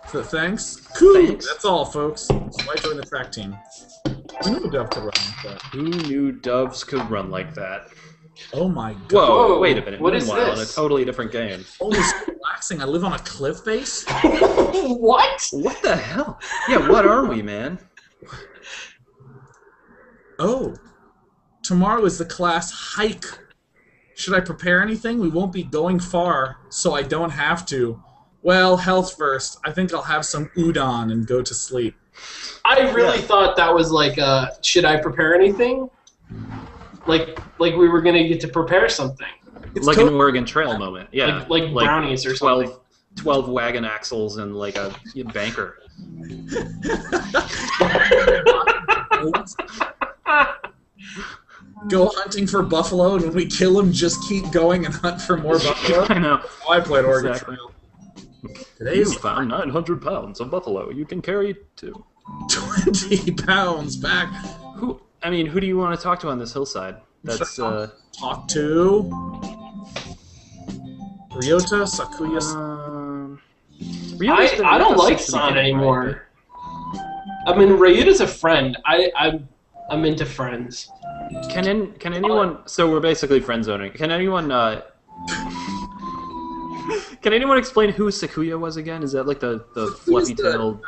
So thanks. Cool. Thanks. That's all, folks. So I joined the track team. Who knew Dove could run like that? Who knew doves could run like that? Oh my god. Whoa, wait a minute. What is Meanwhile, this? in a totally different game. Oh, it's so relaxing. I live on a cliff base? What? What the hell? Yeah, what are we, man? Oh. Tomorrow is the class hike. Should I prepare anything? We won't be going far, so I don't have to. Well, health first. I think I'll have some udon and go to sleep. I really thought that was like, should I prepare anything? Like we were gonna get to prepare something. It's like an Oregon Trail moment. Yeah. Like brownies or 12, something. 12 wagon axles and like a banker. Go hunting for buffalo, and when we kill them, just keep going and hunt for more buffalo. I know. Oh, I played Oregon Exactly. Trail. You Today's found 900 pounds of buffalo. You can carry 2. 20 pounds back. Who do you want to talk to on this hillside? That's Talk to Ryota Sakuya. I don't like San anymore. I mean, Ryuta's a friend. I'm into friends. Can anyone? So we're basically friend zoning. Can anyone? Can anyone explain who Sakuya was again? Is that like the fluffy-tailed,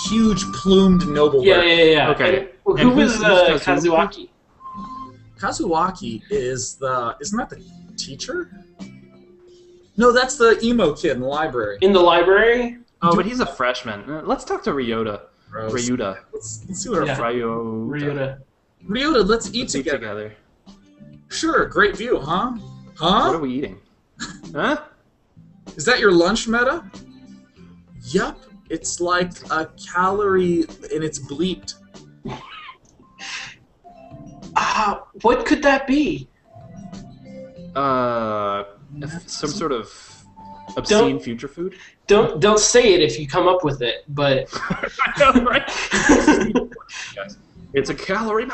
huge plumed noble? Yeah. Okay. And who was Kazuaki? Kazuaki isn't that the teacher? No, that's the emo kid in the library. In the library? Oh, but he's a freshman. Let's talk to Ryota. Gross. Ryuta. Let's see what our Ryuta. Ryota, let's eat together. Sure, great view, huh? What are we eating? Huh? Is that your lunch, Meta? Yup, it's like a calorie and it's bleeped. What could that be? Some sort of obscene future food? Don't say it if you come up with it, but I know, right? It's a calorie.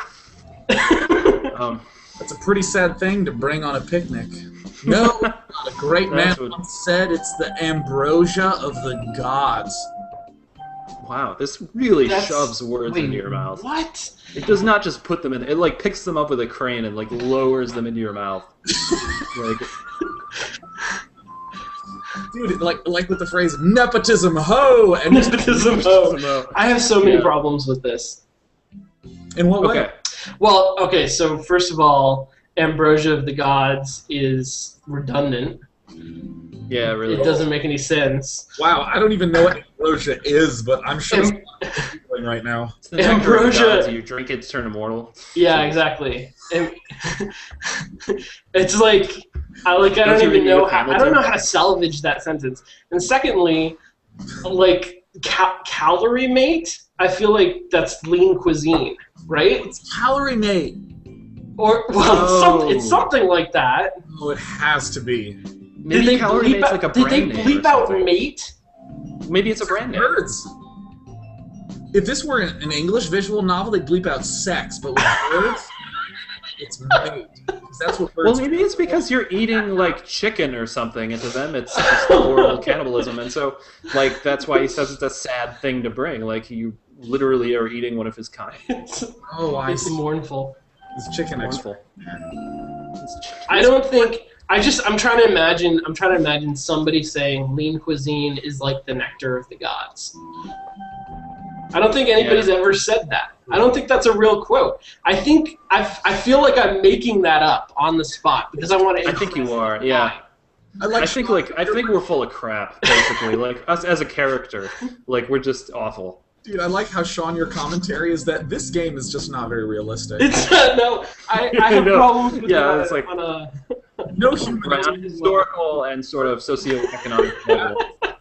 That's a pretty sad thing to bring on a picnic. No, a great man once said it's the ambrosia of the gods. Wow, this really shoves words into your mouth. What? It does not just put them in. It like picks them up with a crane and like lowers them into your mouth. Like, dude, like with the phrase "nepotism ho" and Nepotism ho. I have so many problems with this. In what way? okay. Well, okay, so first of all, ambrosia of the gods is redundant. Yeah, really. It doesn't make any sense. Wow, I don't even know what ambrosia is, but I'm sure it's feeling right now. It's the nectar of the ambrosia. gods, you drink it to turn immortal. Yeah, exactly. And it's like I don't you even know Hamilton? I don't know how to salvage that sentence. And secondly, like calorie mate, I feel like that's lean cuisine, right? It's calorie mate. Or it's something like that. Oh, it has to be. Maybe Did they calorie bleep mate's out, like a did they brand name bleep or out something. mate? Maybe it's a brand name. Birds. If this were an English visual novel, they'd bleep out sex, but with birds, it's mate. 'Cause that's what birds. Well, maybe it's because you're eating like chicken or something, and to them it's just horrible cannibalism, and so like that's why he says it's a sad thing to bring. Like you literally are eating one of his kind. Oh, I It's see. mournful. It's chicken Wonderful. expert. I don't think I'm trying to imagine somebody saying lean cuisine is like the nectar of the gods. I don't think anybody's ever said that. I don't think that's a real quote. I feel like I'm making that up on the spot because I want to. I think you are. Yeah. I think we're full of crap, basically. Like us as a character, like we're just awful. Dude, I like how, Sean, your commentary is that this game is just not very realistic. It's no, I have problems with that it's like no human historical and sort of socioeconomic level,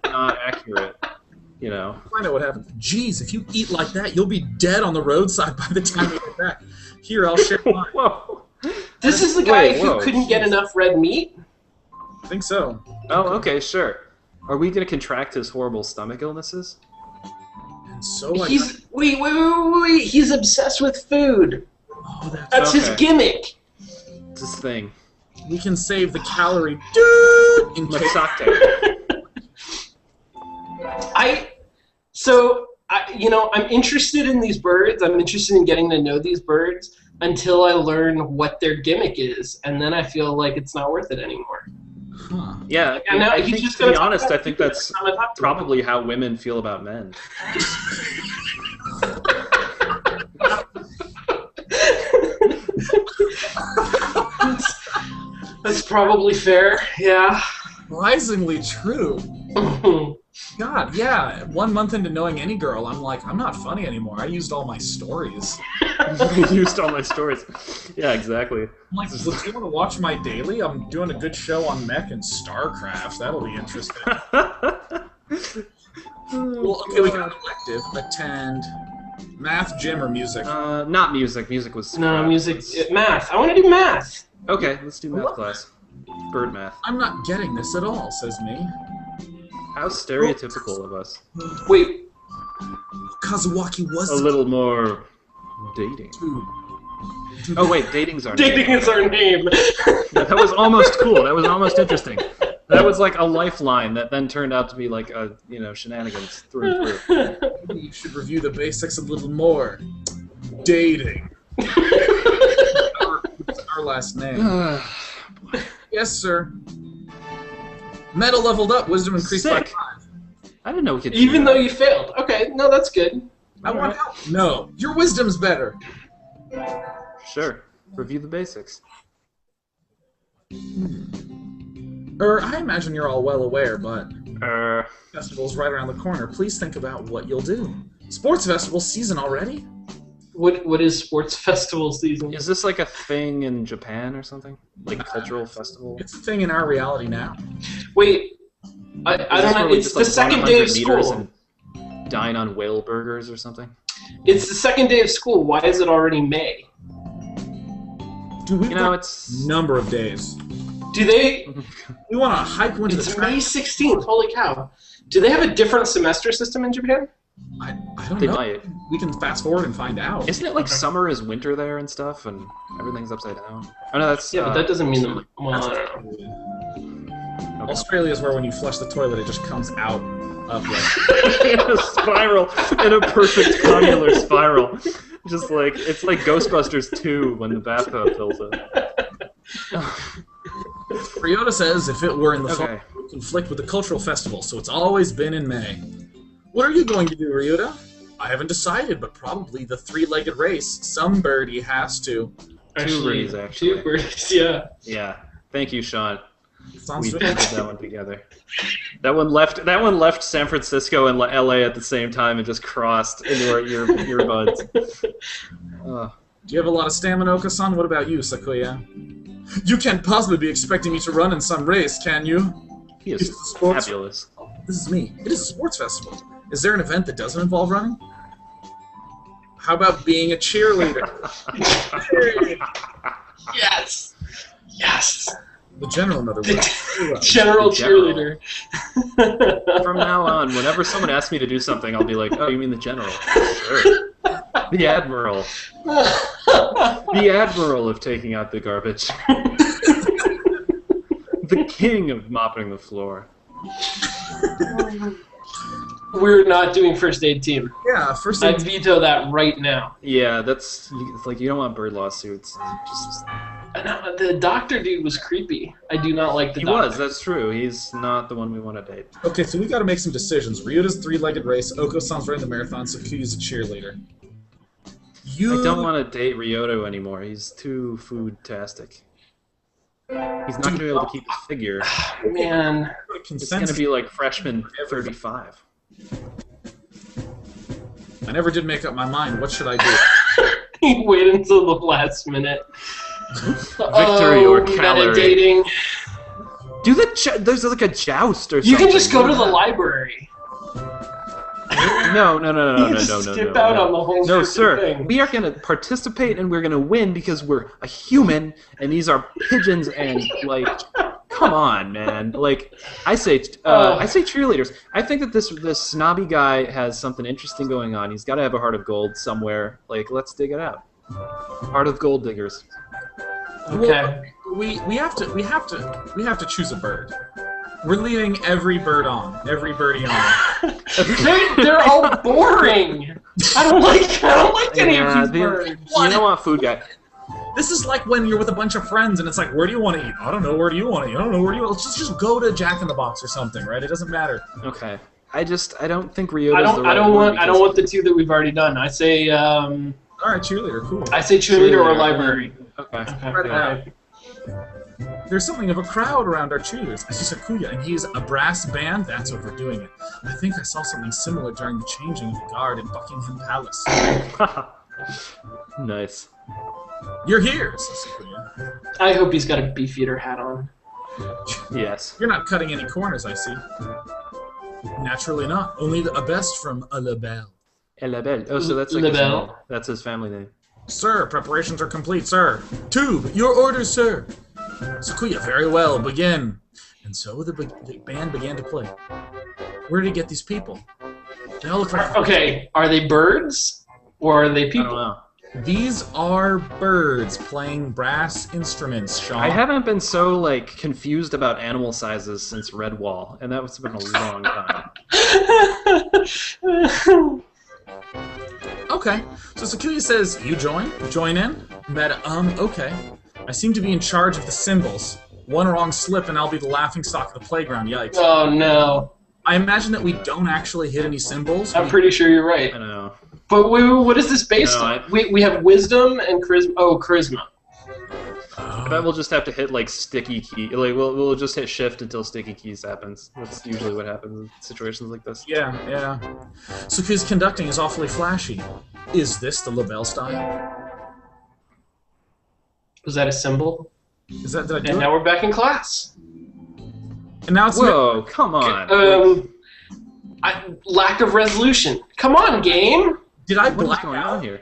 not accurate. You know. Find out what happens. Jeez, if you eat like that, you'll be dead on the roadside by the time you get back. Here, I'll share mine. Whoa. This is the guy who couldn't get enough red meat? I think so. Oh, okay, sure. Are we going to contract his horrible stomach illnesses? And so wait. He's obsessed with food. Oh, that's his gimmick. It's his thing. We can save the calorie, dude. In Masate. I'm interested in these birds. I'm interested in getting to know these birds until I learn what their gimmick is, and then I feel like it's not worth it anymore. Huh. Yeah, I think, to be honest, I think that's probably how women feel about men. That's probably fair, yeah. Surprisingly true. God, yeah. 1 month into knowing any girl, I'm like, I'm not funny anymore. I used all my stories. Used all my stories. Yeah, exactly. I'm like, do you want to watch my daily? I'm doing a good show on mech and StarCraft. That'll be interesting. Well, okay, we got elective. Attend math, gym, or music. Not music. Music was music. Math. I want to do math. Okay, let's do math class. Bird math. I'm not getting this at all, says me. How stereotypical of us. Wait. Kazuaki was a little more dating. Dude. Oh wait, dating's our name. Dating is our name. Yeah, that was almost cool. That was almost interesting. That was like a lifeline that then turned out to be like a shenanigans through and through. Maybe you should review the basics a little more. Dating. Our last name. Yes, sir. Meta leveled up. Wisdom increased by 5. I didn't know we could. Even though you failed. Okay, no, that's good. I want help. No, your wisdom's better. Sure. Review the basics. I imagine you're all well aware, but festival's right around the corner. Please think about what you'll do. Sports festival season already? What is sports festival season? Is this like a thing in Japan or something? Like cultural festival? It's a thing in our reality now. Wait, I don't know. It's the second day of school. And dine on whale burgers or something? It's the second day of school. Why is it already May? Dude, we've got a number of days. Do they? We want to hike into the It's May 16th. Holy cow! Do they have a different semester system in Japan? I don't they know. Might. We can fast forward and find out. Isn't it like summer is winter there and stuff, and everything's upside down? Oh no, that's but that doesn't mean that. Well, I don't know. Okay. Australia is where when you flush the toilet, it just comes out upright. In a spiral, in a perfect condylar spiral. Just like it's like Ghostbusters 2 when the bathtub fills it. Ryota says if it were in the fall, it would conflict with the cultural festival, so it's always been in May. What are you going to do, Ryota? I haven't decided, but probably the three-legged race. Some birdie has to. Two birdies, actually. Two birdies, yeah. Yeah. Thank you, Sean. Sounds We good. did that one together. That one left San Francisco and LA at the same time and just crossed into our earbuds. Do you have a lot of stamina, Oka-san? What about you, Sakuya? You can't possibly be expecting me to run in some race, can you? He is fabulous. This is me. It is a sports festival. Is there an event that doesn't involve running? How about being a cheerleader? Yes! Yes! The general, in other words. General cheerleader. From now on, whenever someone asks me to do something, I'll be like, oh, you mean the general? Sure. The admiral. The admiral of taking out the garbage. The king of mopping the floor. We're not doing first aid team. Yeah, first aid I veto that right now. Yeah, it's like you don't want bird lawsuits. Just No, the doctor dude was creepy. I do not like the doctor. He was, that's true. He's not the one we want to date. Okay, so we got to make some decisions. Ryuta's three-legged race. Oko-san's running the marathon. Sakuya's a cheerleader. I don't want to date Ryoto anymore. He's too food-tastic. He's not going to be able to keep his figure. Man. It's going to be like freshman 35. I never did make up my mind. What should I do? He waited until the last minute. Victory or calorie. MetaDating. Do there's like a joust or something. You can just go to the library. No. Skip out on the whole No, sir. thing. We are going to participate and we're going to win because we're a human and these are pigeons and like, come on, man. Like, I say cheerleaders. I think that this snobby guy has something interesting going on. He's got to have a heart of gold somewhere. Like, let's dig it out. Heart of gold diggers. Okay. Well, we have to choose a bird. We're leading every bird on. Every birdie on. They're all boring. I don't like any of these birds. You don't want food guy. This is like when you're with a bunch of friends and it's like, where do you want to eat? I don't know. Where do you want to eat? I don't know. Where do you want? Let's just go to Jack in the Box or something, right? It doesn't matter. Okay. I don't think Ryota's I don't want the two that we've already done. I say all right, cheerleader, cool. I say cheerleader or library. Okay. Okay. There's something of a crowd around our cheerleaders. I see Sakuya, and he's a brass band. That's overdoing it. I think I saw something similar during the changing of the guard in Buckingham Palace. Nice. You're here, says Sakuya. I hope he's got a Beefeater hat on. Yes. You're not cutting any corners, I see. Naturally not. Only a best from a Lebel. Elabel. Oh, so that's like Lebel. That's his family name. Sir, preparations are complete, sir. Tube, your orders, sir. Sakuya, very well, begin. And so the band began to play. Where did he get these people? They all look like... Okay, are they birds or are they people? I don't know. These are birds playing brass instruments, Sean. I haven't been so like confused about animal sizes since Redwall, and that was been a long time. Okay, so Sakuya says, you join in? Meta, okay. I seem to be in charge of the symbols. One wrong slip and I'll be the laughingstock of the playground, yikes. Oh no. I imagine that we don't actually hit any symbols. I'm pretty sure you're right. I know. But wait, what is this based on? We have wisdom and charisma. Oh, charisma. I bet we'll just have to hit like sticky key. Like we'll just hit shift until sticky keys happens. That's usually what happens in situations like this. Yeah. Sakuya's conducting is awfully flashy. Is this the Lebel style? Was that a symbol? Is that, did I do And it? now we're back in class. And now it's Whoa, come on. Lack of resolution. Come on, game. Did I What is black going out? on here?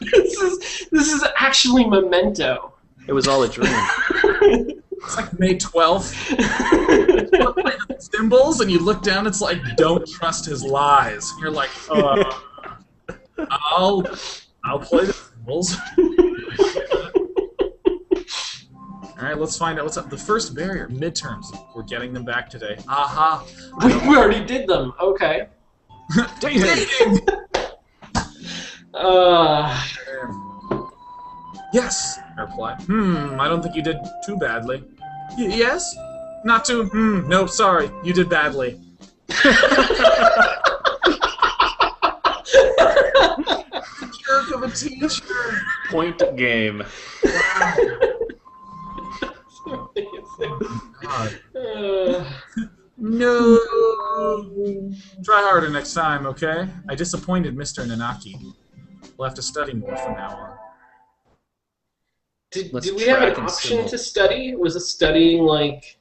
This is actually Memento. It was all a dream. It's like May 12th. You play the symbols and you look down, it's like, don't trust his lies. And you're like, I'll play the symbols. Alright, let's find out what's up. The first barrier, midterms. We're getting them back today. Aha. We already did them. Okay. Dating! Yes, I replied. I don't think you did too badly. Yes? Not too, no, sorry, you did badly. Jerk of a teacher. Point game. God. No. Try harder next time, okay? I disappointed Mr. Nanaki. We'll have to study more from now on. Did we have an option to study? Was it studying like...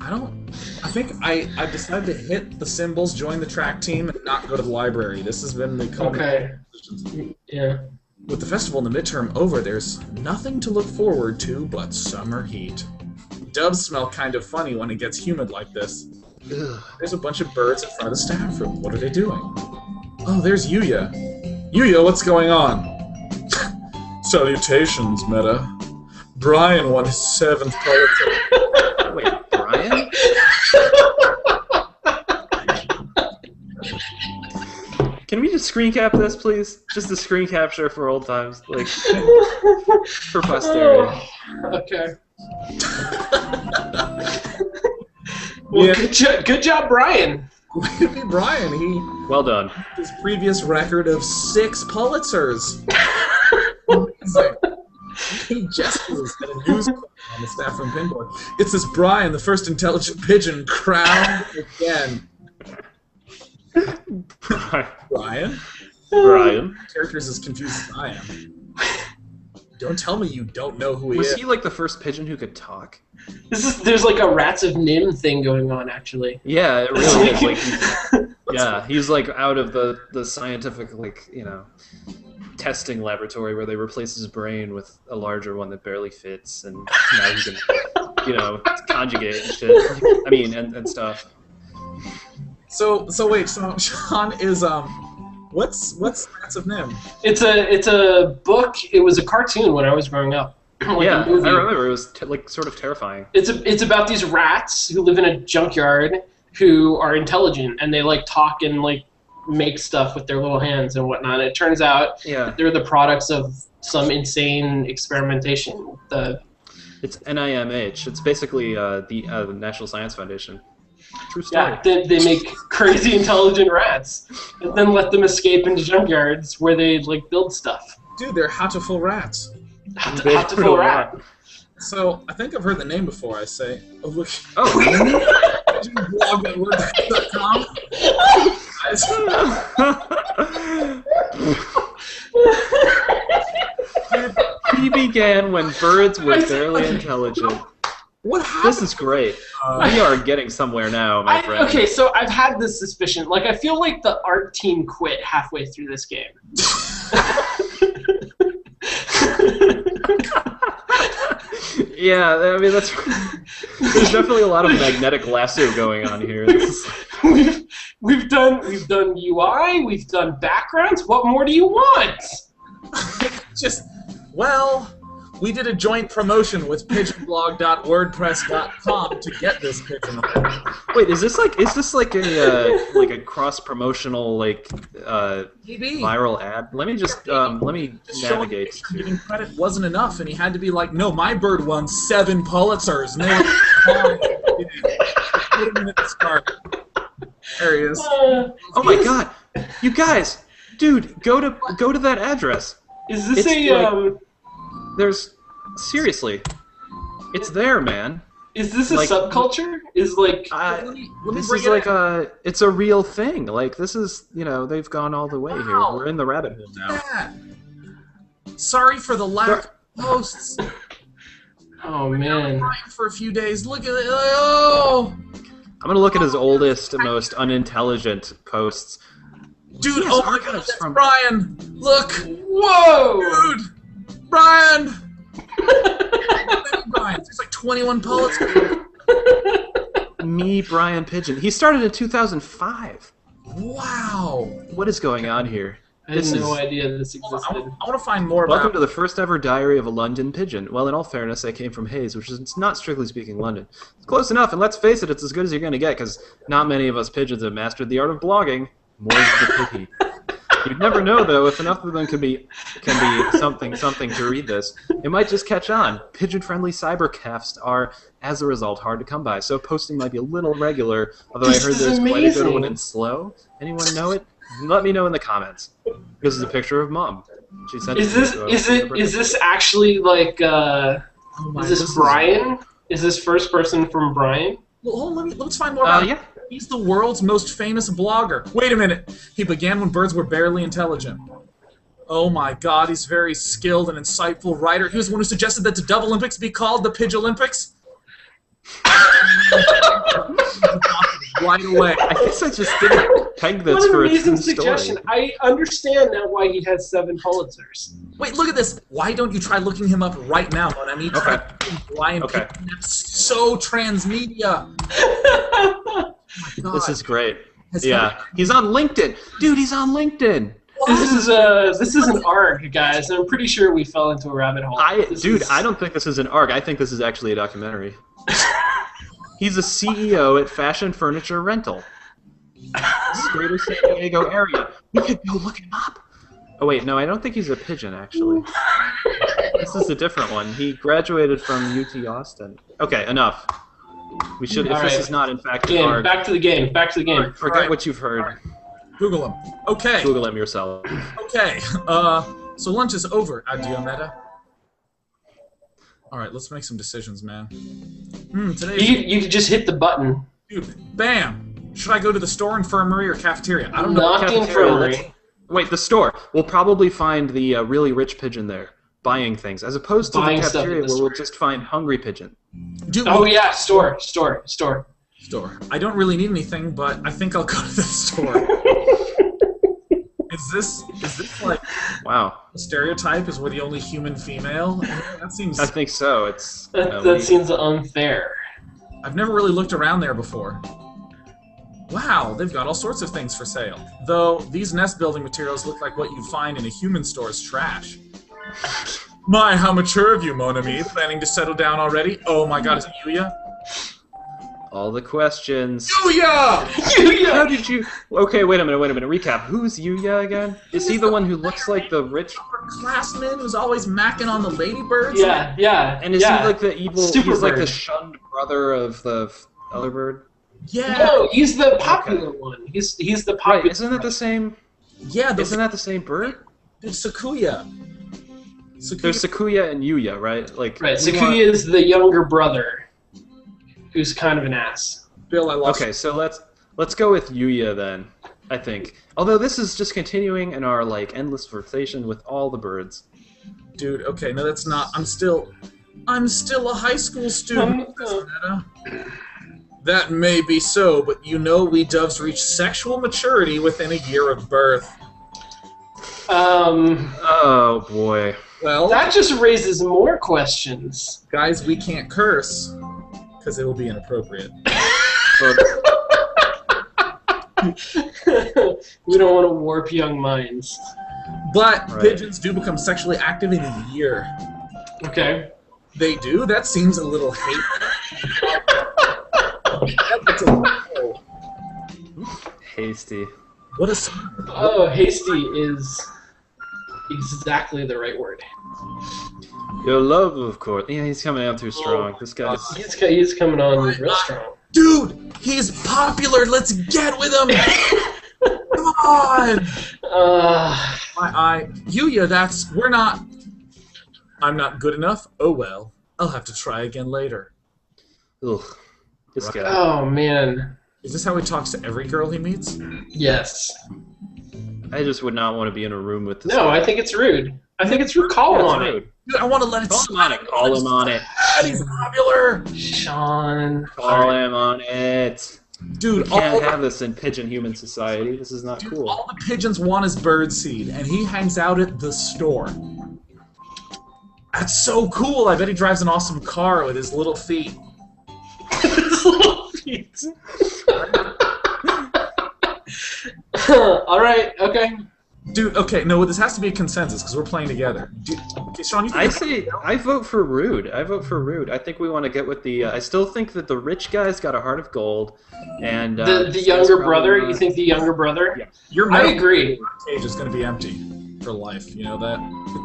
I think I decided to hit the symbols, join the track team, and not go to the library. This has been the culmination. Okay. Yeah. With the festival and the midterm over, there's nothing to look forward to but summer heat. Doves smell kind of funny when it gets humid like this. Ugh. There's a bunch of birds in front of the staff room. What are they doing? Oh, there's Yuya. Yuya, what's going on? Salutations, Meta. Brian won his 7th Pulitzer. Wait, Brian? Can we just screen cap this, please? Just a screen capture for old times, like for posterity. Okay. Well, good job, Brian. Way to be Brian. He Well done. his previous record of 6 Pulitzers. He gestures at a news clip on the staff room pinboard. It says Brian, the first intelligent pigeon, crowned again. Brian? Brian. Character's as confused as I am. Don't tell me you don't know who he Was is. he like the first pigeon who could talk? There's like a Rats of Nim thing going on, actually. Yeah, it really is. Like, he's like out of the scientific, like, testing laboratory where they replace his brain with a larger one that barely fits, and now he can, conjugate and shit. I mean, and stuff. So wait, so Sean is what's Rats of Nim? It's a book. It was a cartoon when I was growing up. Like Yeah, a movie. I remember. It was like sort of terrifying. It's about these rats who live in a junkyard who are intelligent, and they like talk and like make stuff with their little hands and whatnot. It turns out they're the products of some insane experimentation. It's NIMH. It's basically the National Science Foundation. True story. Yeah, they make crazy intelligent rats and then let them escape into junkyards where they like build stuff. Dude, they're Hatoful rats. Hatoful rat. So I think I've heard the name before. I say, oh look. Oh. Blog.wordpress.com. He began when birds were barely intelligent. What happened? This is great. We are getting somewhere now, my friend. Okay, so I've had this suspicion. Like, I feel like the art team quit halfway through this game. Yeah, I mean that's. There's definitely a lot of magnetic lasso going on here. We've done UI. We've done backgrounds. What more do you want? We did a joint promotion with pigeonblog.wordpress.com to get this pigeon. Wait, is this like a cross promotional viral ad? Let me just navigate. Giving credit wasn't enough, and he had to be like, "No, my bird won 7 Pulitzers." No, put him in the card. There he is. Oh my God, you guys, dude, go to that address. Is this There's seriously, it's there, man. Is this a subculture? Is like this is like it's a real thing. Like this is they've gone all the way here. We're in the rabbit hole now. Sorry for the lack of posts. Oh man. For a few days. Look at it. Oh. I'm gonna look at his oldest and most unintelligent posts. Dude, oh my God, that's Brian. Look. Whoa. Dude. Brian! Brian, there's like 21 Pulitzers. Me, Brian Pigeon. He started in 2005. Wow. What is going on here? I had no idea this existed. I want to find more Welcome to the first ever diary of a London pigeon. Well, in all fairness, I came from Hayes, which is not strictly speaking London. It's close enough, and let's face it, it's as good as you're going to get, because not many of us pigeons have mastered the art of blogging. More's the pity. You'd never know, though, if enough of them can be something to read this. It might just catch on. Pigeon-friendly cybercasts are, as a result, hard to come by, so posting might be a little irregular, although I heard there's quite a good one in slow. Anyone know it? Let me know in the comments. This is a picture of Mom. She sent is this actually like is this Brian? Is this first person from Brian? Well, let's find more about it. Yeah. He's the world's most famous blogger. Wait a minute. He began when birds were barely intelligent. Oh my God, he's a very skilled and insightful writer. He was the one who suggested that the Dove Olympics be called the Pidge Olympics. Right away. I guess I just didn't peg this for a true story. I understand now why he has 7 Pulitzers. Wait, look at this. Why don't you try looking him up right now, Mon ami? Okay. Brian Okay. That's so transmedia. Oh this is great. Yeah, he's on LinkedIn, dude. He's on LinkedIn. This is an ARG, guys. I'm pretty sure we fell into a rabbit hole. I don't think this is an ARG. I think this is actually a documentary. He's a CEO at Fashion Furniture Rental. Greater San Diego area. We could go look him up. Oh wait, no, I don't think he's a pigeon actually. This is a different one. He graduated from UT Austin. Okay, enough. We should. If this is not in fact game. Back to the game. Back to the game. Forget what you've heard. Google him. Okay. Google him yourself. Okay. So lunch is over. Adieu, Meta. All right, let's make some decisions, man. Today. You could just hit the button. Dude, bam. Should I go to the store, infirmary, or cafeteria? I don't know. Not the infirmary. Wait, the store. We'll probably find the really rich pigeon there, buying things, as opposed to the cafeteria where we'll just find hungry pigeon. Dude, yeah, store. I don't really need anything, but I think I'll go to the store. Is this like wow? A stereotype is we're the only human female? That seems. I think so. It's that seems unfair. I've never really looked around there before. Wow, they've got all sorts of things for sale. Though these nest building materials look like what you'd find in a human store's trash. My, how mature of you, Mon ami. Planning to settle down already? Oh my god, is it Yuya? All the questions. Yuya! Yuya! How did you... Okay, wait a minute. Recap. Who's Yuya again? Is he the one who looks like the rich... upperclassman who's always macking on the ladybirds? Yeah. And is he like the evil... Super he's like bird. the shunned brother of the other bird? Yeah. No, he's the popular one. He's the popular. Right, isn't that the same... Yeah, isn't that the same bird? It's Sakuya. There's Sakuya and Yuya, right? Like right, Sakuya is the younger brother, who's kind of an ass. Bill, I lost. Okay, so let's go with Yuya then. I think. Although this is just continuing in our like endless flirtation with all the birds. Dude, okay, no, that's not. I'm still a high school student. That may be so, but you know we doves reach sexual maturity within a year of birth. Oh boy. Well, that just raises more questions. Guys, we can't curse because it will be inappropriate. We don't want to warp young minds. But pigeons do become sexually active in a year. Okay. They do? That seems a little hateful. Hasty. What a... Oh, hasty is exactly the right word. Your love, of course. Yeah, he's coming out too strong. This guy's... He's coming on real strong. Dude, he's popular. Let's get with him. Come on. Yuya, we're not... I'm not good enough? Oh well. I'll have to try again later. Ugh. This guy. Oh, man. Is this how he talks to every girl he meets? Yes. I just would not want to be in a room with this No, guy. I think it's rude. I think it's rude. Call him on it. Dude, I want to let it slide. Call him on it. He's popular. Sean. Call him on it. Dude, we can't have this in pigeon human society. This is not cool. All the pigeons want is birdseed, and he hangs out at the store. That's so cool. I bet he drives an awesome car with his little feet. His little feet. All right. Okay. Dude, okay, no, this has to be a consensus because we're playing together. Okay, Sean, you think I vote for Rude. I vote for Rude. I think we want to get with the. I still think that the rich guy's got a heart of gold, and the younger brother. You think the younger brother? Yeah. I agree. Cage is going to be empty for life. You know that.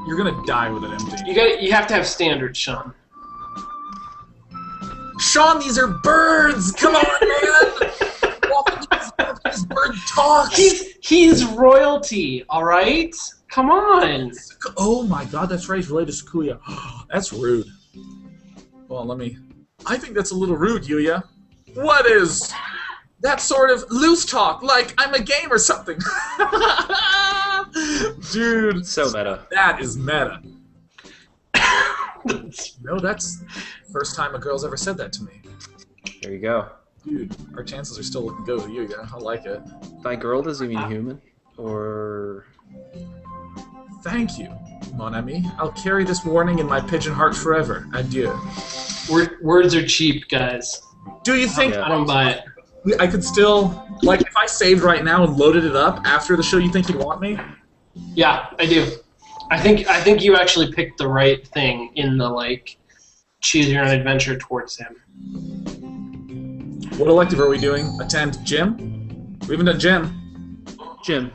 You're going to die with it empty. You have to have standards, Sean. Sean, these are birds. Come on, man. This bird talks. He's royalty, all right? Come on. Oh my God, that's right. He's related to Sakuya. That's rude. Well, I think that's a little rude, Yuya. What is that sort of loose talk? Like I'm a game or something. Dude, so meta. That is meta. No, that's the first time a girl's ever said that to me. There you go. Dude, our chances are still looking good with you, yeah. I like it. By girl, does he mean human? Or... Thank you, mon ami. I'll carry this warning in my pigeon heart forever. Adieu. Words are cheap, guys. Do you think... I don't buy it. I could still... Like, if I saved right now and loaded it up after the show, you think you'd want me? Yeah, I do. I think you actually picked the right thing in the, like, choose your own adventure towards him. What elective are we doing? Attend gym? We haven't done gym. Gym.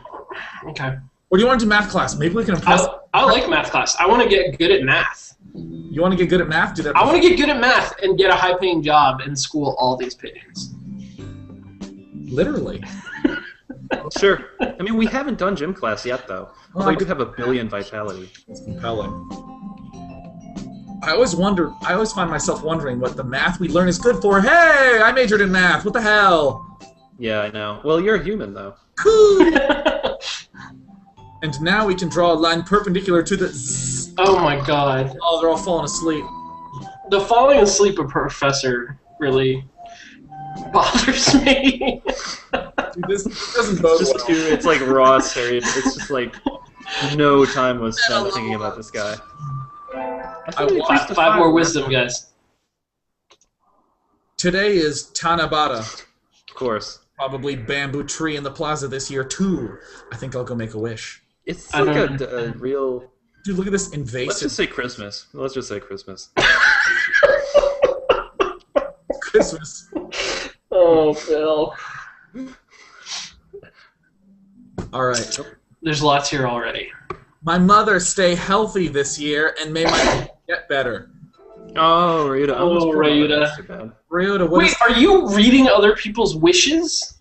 Okay. Or do you want to do math class? Maybe we can impress. I like math class. I want to get good at math. You want to get good at math? Do that. I want to get good at math and get a high-paying job and school all these pigeons. Literally. Sure. I mean, we haven't done gym class yet, though. Although I do have 1 billion vitality. It's compelling. I always find myself wondering what the math we learn is good for. Hey, I majored in math. What the hell? Yeah, I know. Well, you're a human, though. Cool. And now we can draw a line perpendicular to the zzz. Oh my god. Oh, they're all falling asleep. The falling asleep of Professor really bothers me. Dude, this doesn't bode well. It's like raw serious. It's just like no time was spent thinking about this guy. Five more wisdom, guys. Today is Tanabata. Of course. Probably bamboo tree in the plaza this year, too. I think I'll go make a wish. It's like a real... Dude, look at this invasive... Let's just say Christmas. Let's just say Christmas. Christmas. Oh, Bill. Alright. There's lots here already. My mother stay healthy this year, and may my get better. Oh, Ryuta. Oh, Ryuta. Ryuta, what Wait, are you reading other people's wishes?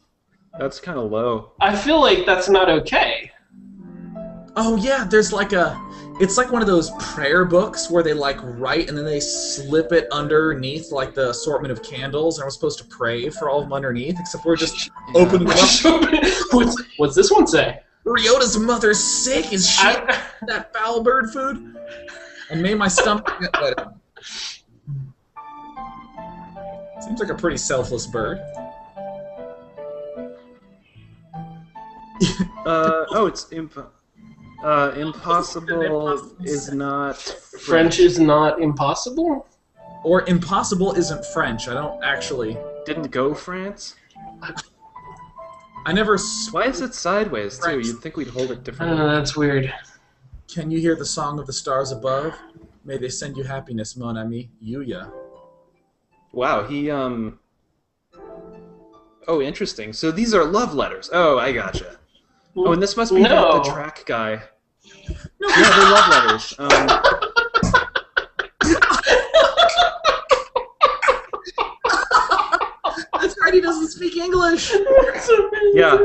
That's kind of low. I feel like that's not okay. Oh, yeah, there's like a... It's like one of those prayer books where they like write and then they slip it underneath like the assortment of candles, and we're supposed to pray for all of them underneath, except we're just opening them up. What's this one say? Ryuta's mother's sick. Is she that foul bird food? And may my stomach get better. Seems like a pretty selfless bird. It's impossible is not French is not impossible? Or impossible isn't French. I don't actually... Didn't go France? I never... Why is it sideways, too? You'd think we'd hold it I differently. don't know, that's weird. Can you hear the song of the stars above? May they send you happiness, mon ami. Yuya. Wow, he, Oh, interesting. So these are love letters. Oh, I gotcha. Oh, and this must be the track guy. No, yeah, they're love letters. That's right, he doesn't speak English! That's amazing. Yeah,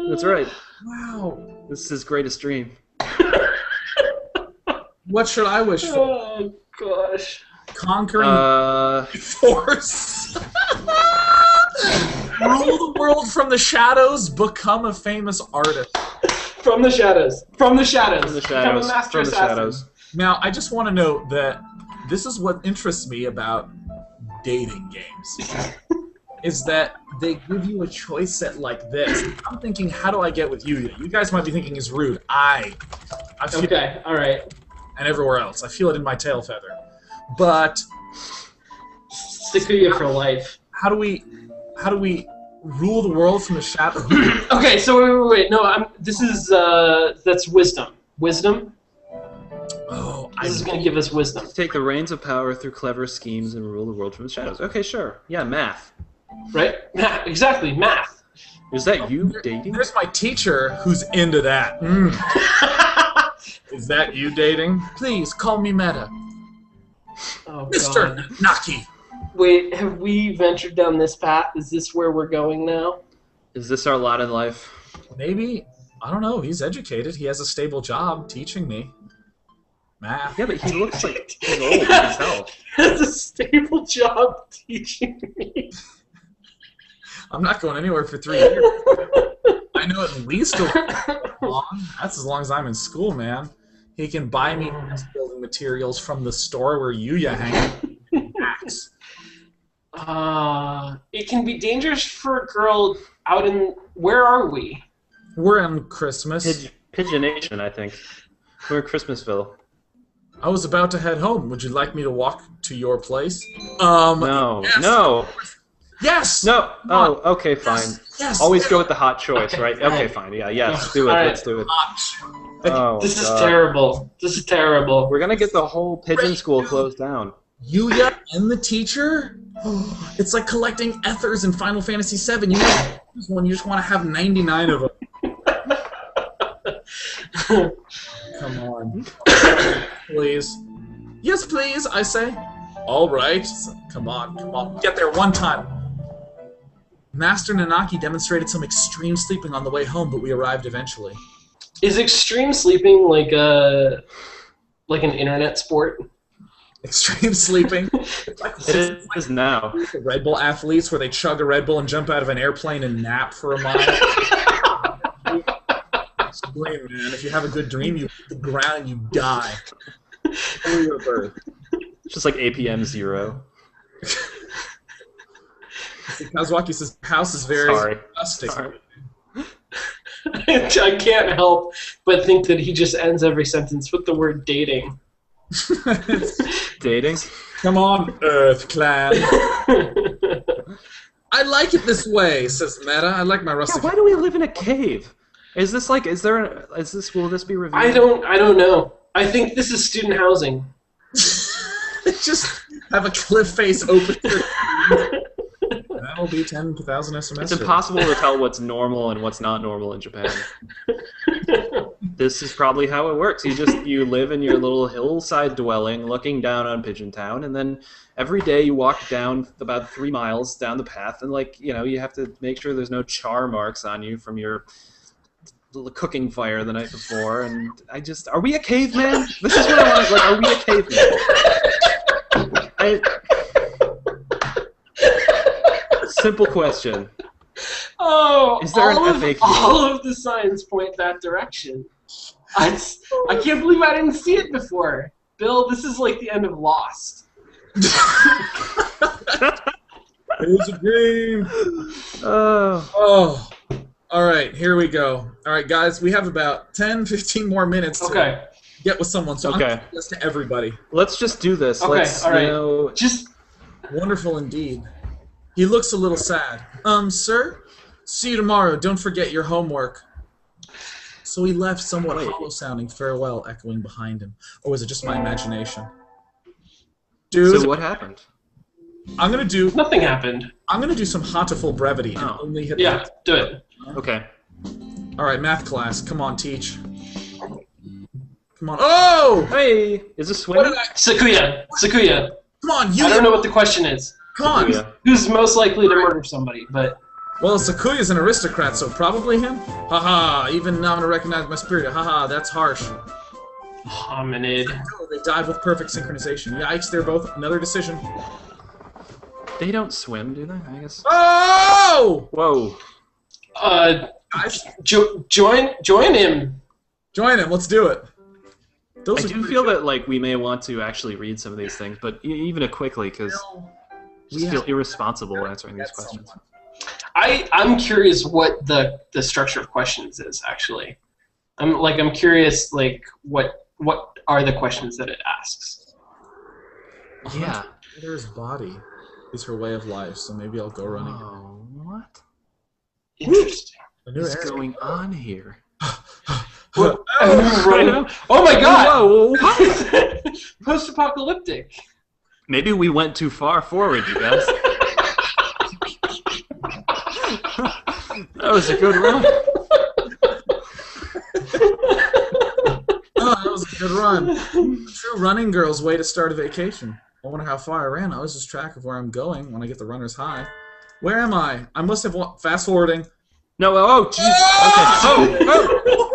that's right. Wow. This is his greatest dream. What should I wish for? Oh, gosh. Conquering force. Rule the world from the shadows, become a famous artist. From the shadows. From the shadows. From the Become a shadows. master From the assassin. shadows. Now, I just want to note that this is what interests me about dating games. Is that they give you a choice set like this. I'm thinking, how do I get with you? You guys might be thinking it's rude. I feel Okay, alright. and everywhere else. I feel it in my tail feather. But Stick with you for life. how do we rule the world from the shadows? Okay, so wait. No, this is, that's wisdom. Wisdom? Oh, This is going to give us wisdom. Take the reins of power through clever schemes and rule the world from the shadows. Okay, sure. Yeah, math. Right? Math. Exactly, math. Is that you dating? There's my teacher who's into that. Is that you dating? Please call me Meta. Oh, Mr. God. Naki. Wait, have we ventured down this path? Is this where we're going now? Is this our lot in life? Maybe. I don't know. He's educated. He has a stable job teaching me math. Yeah, but he looks like he's old. You can tell. Has a stable job teaching me. I'm not going anywhere for 3 years. I know at least a long. That's as long as I'm in school, man. He can buy me building materials from the store where Yuya hangs. It can be dangerous for a girl out in... Where are we? We're in Christmas. Pigeon Nation, I think. We're in Christmasville. I was about to head home. Would you like me to walk to your place? No. Yes. No. Yes! No. Oh, okay, fine. Yes! Always go with the hot choice, Okay. right? Okay, fine. Yeah, yes. Do it. All right. Let's do it. Oh, This is God. terrible. This is terrible. We're gonna get the whole pigeon school closed down. Yuya and the teacher? It's like collecting ethers in Final Fantasy VII. You know, this one, you just want to have 99 of them. Come on. Please. Yes, please, I say. All right. Come on. Get there one time. Master Nanaki demonstrated some extreme sleeping on the way home, but we arrived eventually. Is extreme sleeping like an internet sport? Extreme sleeping. It is now. The Red Bull athletes where they chug a Red Bull and jump out of an airplane and nap for a mile. It's great, man. If you have a good dream, you hit the ground and you die. Before your birth. It's just like APM 0. Kazuaki says house is very rustic. Sorry. I can't help but think that he just ends every sentence with the word dating. Dating? Come on, Earth Clan. I like it this way, says Meta. I like my rustic. Yeah, why do we live in a cave? Is this like? Will this be revealed? I don't know. I think this is student housing. Just have a cliff face open. That'll be 10,000 SMS. It's impossible to tell what's normal and what's not normal in Japan. This is probably how it works. You live in your little hillside dwelling, looking down on Pigeon Town, and then every day you walk down about 3 miles down the path, and you have to make sure there's no char marks on you from your cooking fire the night before. And are we a caveman? This is what I want. Like, are we a caveman? Simple question. Oh, is there an FAQ? All of the signs point that direction. I can't believe I didn't see it before. Bill, this is like the end of Lost. It was a dream. Oh. All right, here we go. All right, guys, we have about 10, 15 more minutes to get with someone. So I'm going to this to everybody. Let's just do this. Okay, all right. Just wonderful indeed. He looks a little sad. Sir? See you tomorrow. Don't forget your homework. So he left, somewhat hollow-sounding farewell echoing behind him. Or was it just my imagination? Dude. So what happened? I'm gonna do... Nothing happened. I'm gonna do some Hatoful brevity and only hit the... do it. Okay. Alright, math class. Come on, teach. Come on. Oh! Hey! Is this swimming? Sakuya! Come on, you... I don't know what the question is. Come on! Who's most likely to murder somebody, but... Well, Sakuya's an aristocrat, so probably him? Haha, even now I'm gonna recognize my spirit. Haha, that's harsh. Hominid. Oh, they died with perfect synchronization. Yikes, they're both another decision. They don't swim, do they? I guess. Oh! Whoa. Guys? Join him. Join him, let's do it. I do feel that we may want to actually read some of these things, but even quickly, because I just feel irresponsible answering these questions. I'm curious what the structure of questions is, actually. I'm curious, what are the questions that it asks? Yeah. There's body is her way of life, so maybe I'll go running. Oh, what? Interesting. What's going on here? Oh my god! Whoa. Post-apocalyptic. Maybe we went too far forward, you guys. That was a good run. Oh, that was a good run. True running girl's way to start a vacation. I wonder how far I ran. I lose track of where I'm going when I get the runner's high. Where am I? I must have fast forwarding. No, oh, jeez. Oh!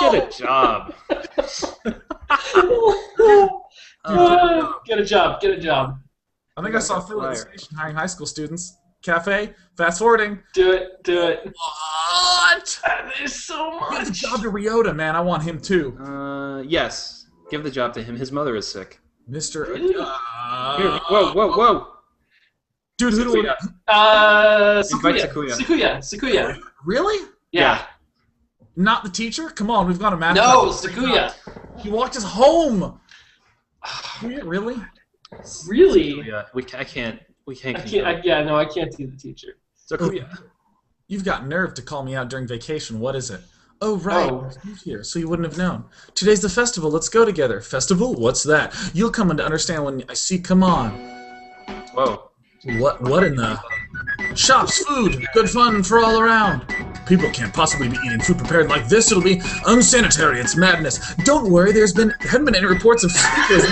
Okay. Get a job. Get a job. I think I saw Phil at the station hiring high school students. Cafe, fast forwarding. Do it. What? There's so much. Give the job to Ryota, man. I want him too. Yes. Give the job to him. His mother is sick. Mr. Here, whoa. Dude, who do we... Sakuya. Really? Yeah. Not the teacher? Come on, we've got a math. No, Sakuya. He walked us home. Really? Really? Yeah, I can't. We can't. I can't see the teacher. Sakuya. You've got nerve to call me out during vacation. What is it? Oh, right. Oh. Here, so you wouldn't have known. Today's the festival. Let's go together. Festival? What's that? You'll come to understand when I see. Come on. Whoa. What in the... Shops, food, good fun for all around. People can't possibly be eating food prepared like this. It'll be unsanitary. It's madness. Don't worry, there haven't been any reports of speakers.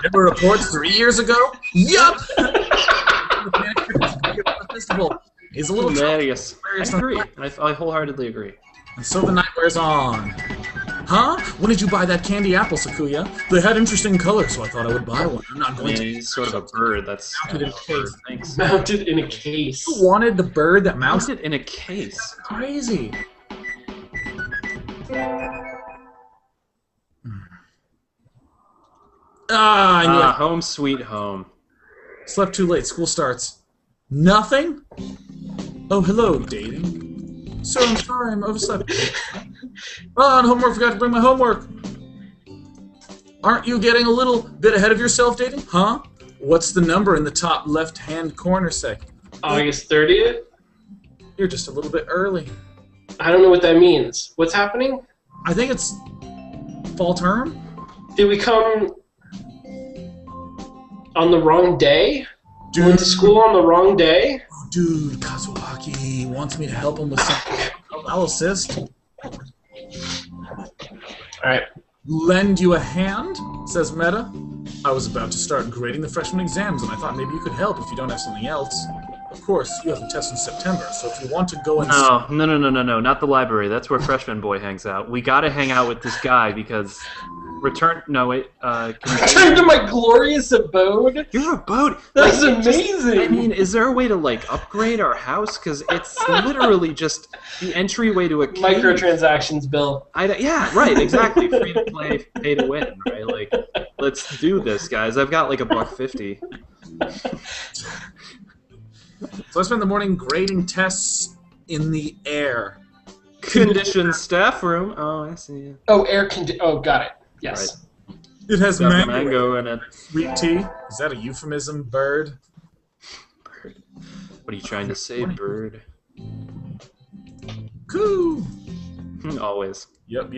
There were reports 3 years ago? Yup! He's a little hilarious. I agree. I wholeheartedly agree. And so the night wears on. Huh? When did you buy that candy apple, Sakuya? They had interesting colors, so I thought I would buy one. I'm not going to. He's sort of a bird. That's mounted in a case. Thanks. Mounted in a case. You wanted the bird that mounted in a case. Crazy. Ah, I knew it. Home sweet home. Slept too late. School starts. Nothing? Oh, hello, dating. So I'm sorry, I'm overslept. Oh, and homework, forgot to bring my homework. Aren't you getting a little bit ahead of yourself, dating? Huh? What's the number in the top left-hand corner second? August 30th? You're just a little bit early. I don't know what that means. What's happening? I think it's fall term. Did we come on the wrong day? Dude. Went to school on the wrong day? Oh, dude, Kazuaki wants me to help him with something. I'll assist. Alright. Lend you a hand, says Meta. I was about to start grading the freshman exams, and I thought maybe you could help if you don't have something else. Of course, you have a test in September, so if you want to go and... No, not the library. That's where Freshman Boy hangs out. We gotta hang out with this guy, because... Return to my glorious abode? Your abode? That's amazing! I mean, is there a way to, like, upgrade our house? Because it's literally just the entryway to a cave. Microtransactions, Bill. Yeah, right, exactly. Free to play, pay to win, right? Like, let's do this, guys. I've got, like, $1.50. So I spent the morning grading tests in the air. Conditioned staff room. Oh, I see. Oh, oh, got it. Yes. Right. It has mango in it. Sweet tea? Is that a euphemism, bird? Bird. What are you trying to say, bird? Coo! Always. Yep.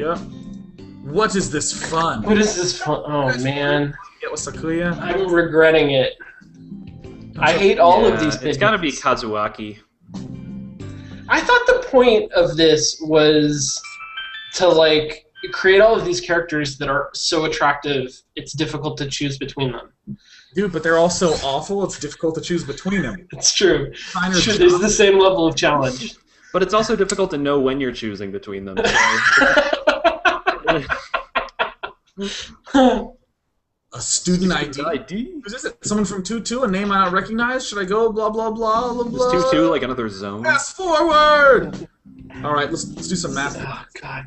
What is this fun? What is this fun? Oh, man. Get with Sakuya? I'm regretting it. I hate all of these things. It's gotta be Kazuaki. I thought the point of this was to, like, create all of these characters that are so attractive, it's difficult to choose between them. Dude, but they're all so awful, it's difficult to choose between them. It's true. There's the same level of challenge. But it's also difficult to know when you're choosing between them. A student ID? Who's it? Someone from 2-2, a name I don't recognize? Should I go blah blah blah blah blah? Is 2-2 like another zone? Fast forward! Alright, let's do some math. Oh, God.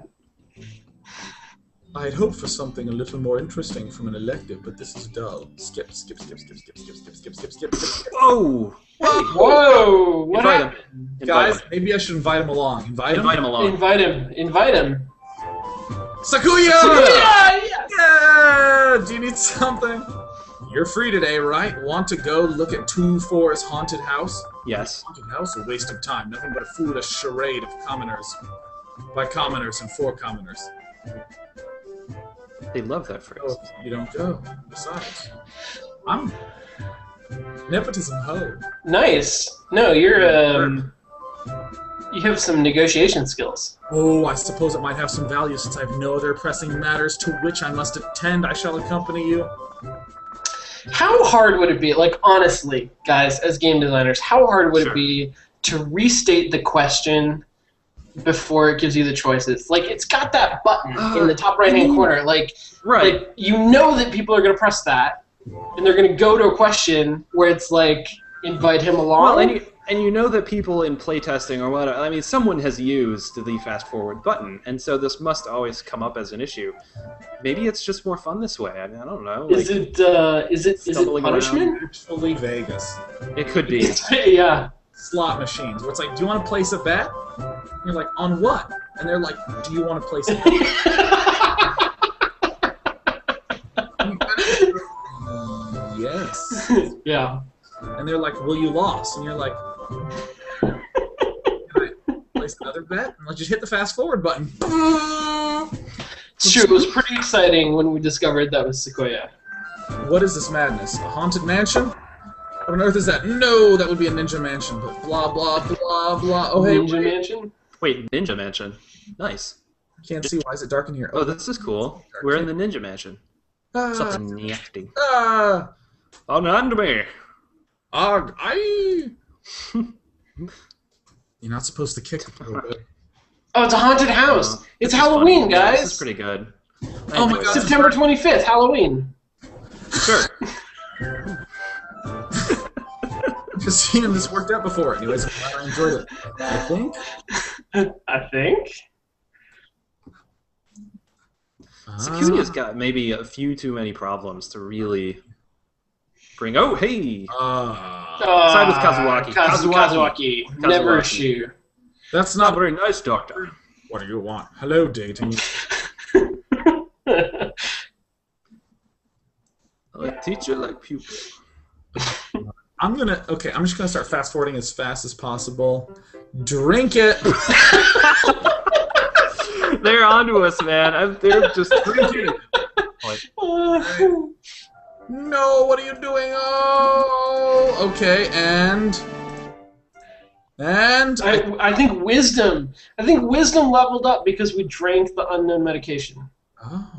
I had hoped for something a little more interesting from an elective, but this is dull. Skip. Whoa! Whoa! What happened? Guys, maybe I should invite him along. Invite him along. Invite him. Sakuya! Yes! Yeah! Do you need something? You're free today, right? Want to go look at 2-4's haunted house? Yes. Haunted house? A waste of time. Nothing but a foolish charade of commoners. By commoners and for commoners. They love that phrase. Oh, you don't go. Besides, I'm nepotism ho. Nice. No, you're you have some negotiation skills. Oh, I suppose it might have some value since I have no other pressing matters to which I must attend. I shall accompany you. How hard would it be, like, honestly, guys, as game designers, how hard would it be to restate the question before it gives you the choices? Like, it's got that button in the top right-hand corner. Like, you know that people are going to press that, and they're going to go to a question where it's like, invite him along. Well, and you know that people in playtesting or whatever, I mean, someone has used the fast-forward button, and so this must always come up as an issue. Maybe it's just more fun this way. I mean, I don't know. Like, is it punishment? Virtually Vegas. It could be. Yeah. Slot machines, where it's like, do you want to place a bet? And you're like, on what? And they're like, do you want to place a bet? Yes. Yeah. And they're like, well, you lost. And you're like, can I place another bet? And like, just hit the fast forward button. It's true. It was pretty exciting when we discovered that was Sequoia. What is this madness? A haunted mansion? What on earth is that? No, that would be a ninja mansion. But blah blah blah blah. Oh hey, Ninja Mansion? Wait, Ninja Mansion. Nice. Can't see. Why is it dark in here? Oh, this is cool. We're in the Ninja Mansion. Ah, Something nasty. ah, Unhand me. ah, I. You're not supposed to kick a little bit. Oh, it's a haunted house. It's This is Halloween, funny. Yeah, guys. this is pretty good. Oh my God. September 25th, Halloween. Sure. Just seeing this worked out before. Anyways, I'm glad I enjoyed it. I think. I think. Security's got maybe a few too many problems to really bring. Oh, hey! Side with Kazuaki. Kazuaki. Never a Kazuaki. shoe. That's Not not. very nice, Doctor. What do you want? Hello, dating. Like teacher, like pupil. I'm gonna. Okay, I'm just gonna start fast forwarding as fast as possible. Drink it. They're onto us, man. They're just drinking. No, what are you doing? Oh, okay, and I think wisdom. I think wisdom leveled up because we drank the unknown medication. oh,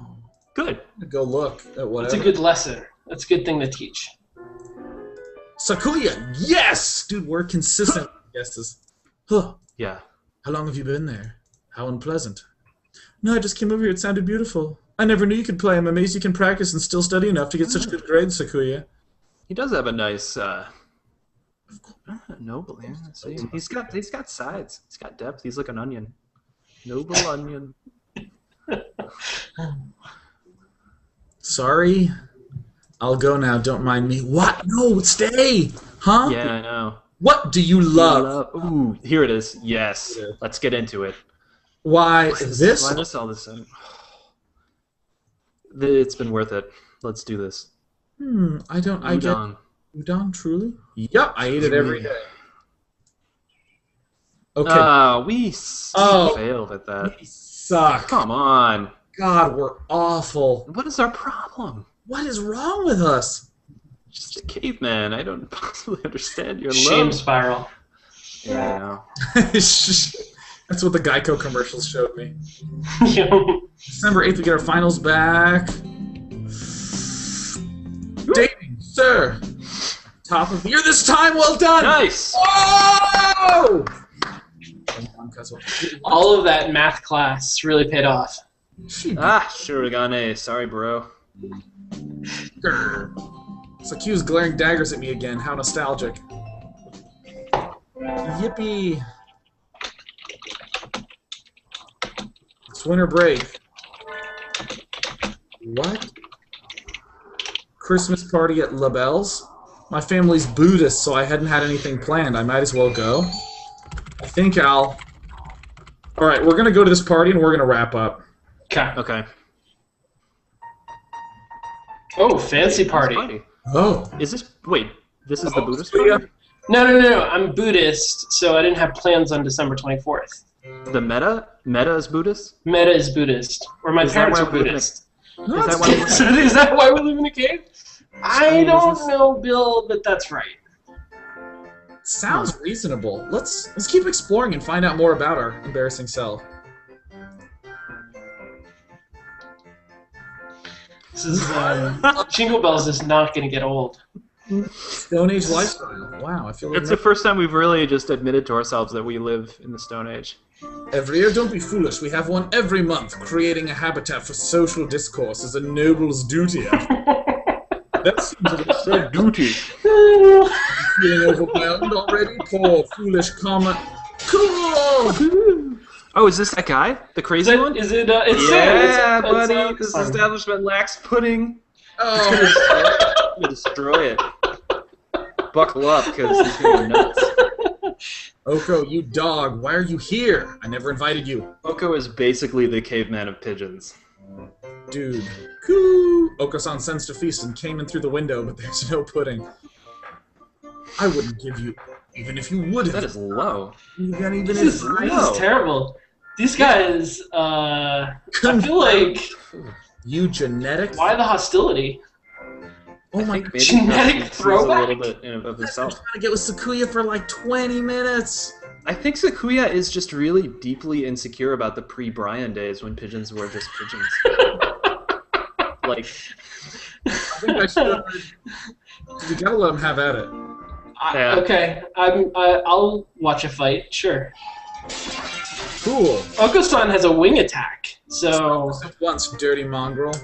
Good. go look at whatever. That's a good lesson. That's a good thing to teach. Sakuya, yes, dude, we're consistent. Guesses. Huh. Yeah. How long have you been there? How unpleasant. No, I just came over here. It sounded beautiful. I never knew you could play. I'm amazed you can practice and still study enough to get such good grades, Sakuya. He does have a nice noble. Yeah, see, he's got sides. He's got depth. He's like an onion. Noble onion. Sorry. I'll go now. Don't mind me. What? No, stay. Huh? Yeah, I know. What do you love? Ooh, here it is. Yes. Let's get into it. Why this? Why just all this? It's been worth it. Let's do this. I don't. I get Udon. udon. Truly? Yep. I eat it every day. Okay. We failed at that. We suck. Come on. God, we're awful. What is our problem? What is wrong with us? Just a caveman. I don't possibly understand your Shame love. spiral. Yeah, I know. That's what the Geico commercials showed me. Yeah. December 8th, we get our finals back. Dating, sir. Top of the year this time. Well done. Nice. Whoa! All of that math class really paid off. Shurigane. Sorry, bro. Saku's glaring daggers at me again. How nostalgic. Yippee. It's winter break. What? Christmas party at LaBelle's? My family's Buddhist, so I hadn't had anything planned. I might as well go. I think I'll... Alright, we're gonna go to this party and we're gonna wrap up. Okay. Oh, fancy party. Oh. Is this... Wait, this is the Buddhist party? No. I'm Buddhist, so I didn't have plans on December 24th. The Meta? Meta is Buddhist? Meta is Buddhist. Or my Is that parents why are we live in a- Buddhist. Is that why we So is that why we live in a cave? I don't know, Bill, but that's right. Sounds reasonable. Let's keep exploring and find out more about our embarrassing self. This is Jingle Bells is not going to get old. Stone Age lifestyle. Wow, I feel It's the first time we've really just admitted to ourselves that we live in the Stone Age. every year. Don't be foolish. We have one every month. Creating a habitat for social discourse is a noble's duty. That seems an absurd duty. Feeling overwhelmed already? Poor foolish comment. Cool. Oh, is this that guy? The crazy one? Is it? It's Yeah, Sam. buddy. This establishment lacks pudding. Oh. I'm gonna destroy it. Buckle up, because he's gonna be nuts. Oko, you dog. Why are you here? I never invited you. Oko is basically the caveman of pigeons. Dude. Coo. Oko-san sensed a feast and came in through the window, but there's no pudding. I wouldn't give you, even if you would have. That is low. This This is terrible. These guys, I feel like, You genetic. why the hostility? Oh my I god. think maybe Genetic he sees a throwback? little bit of I'm himself. trying to get with Sakuya for like 20 minutes. I think Sakuya is just really deeply insecure about the pre-Brian days when pigeons were just pigeons. Like, I think I should. You gotta let him have at it. Yeah. Okay, I'll watch a fight. Sure. Cool. Oko-san has a wing attack, so Once, dirty mongrel.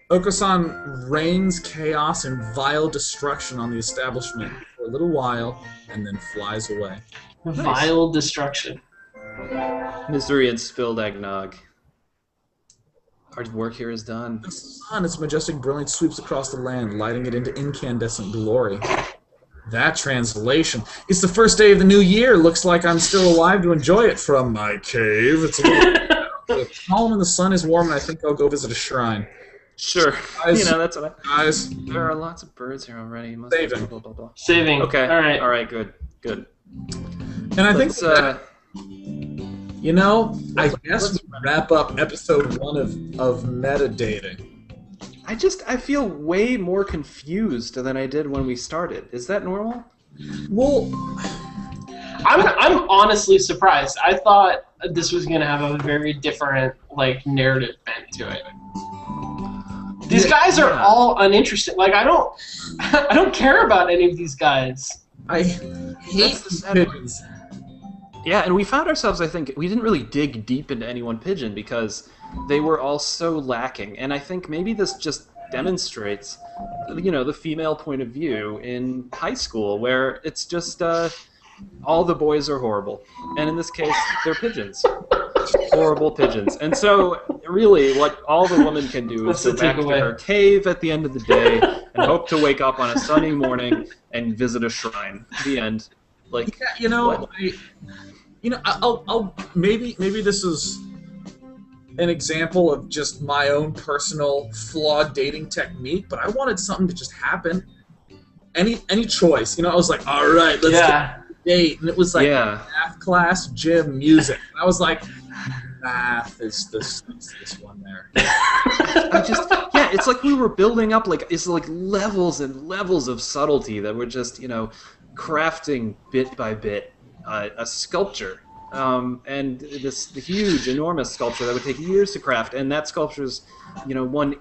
Oko-san rains chaos and vile destruction on the establishment for a little while, and then flies away. vile destruction. misery and spilled eggnog. Our work here is done. The sun, its majestic brilliance, sweeps across the land, lighting it into incandescent glory. That translation. It's the first day of the new year. Looks like I'm still alive to enjoy it from my cave. It's a little calm and the sun is warm, and I think I'll go visit a shrine. Sure. Guys, That's what guys, there are lots of birds here already. Must Saving. Blah, blah, blah. Saving. Okay. All right. All right. Good. Good. and I think Let's, that, you know, I guess we wrap up episode 1 of MetaDating. I feel way more confused than I did when we started. Is that normal? Well, I'm honestly surprised. I thought this was gonna have a very different narrative bent to it. These guys are all uninteresting. Like I don't care about any of these guys. I hate That's the these sad pigeons. Yeah, and we found ourselves, I think, we didn't really dig deep into any one pigeon because they were all so lacking. And I think maybe this just demonstrates, the female point of view in high school where it's just all the boys are horrible. And in this case, they're pigeons. Horrible pigeons. And so, really, what all the woman can do is That's the go back to takeaway. her cave at the end of the day and hope to wake up on a sunny morning and visit a shrine. The end. Like, Yeah, what? I'll maybe this is an example of just my own personal flawed dating technique, but I wanted something to just happen. Any choice, I was like, all right, let's get a date, and it was like math class, gym, music. And I was like, math is this one there. It's like we were building up it's like levels and levels of subtlety that were just crafting bit by bit a sculpture, and the huge, enormous sculpture that would take years to craft, and that sculpture's one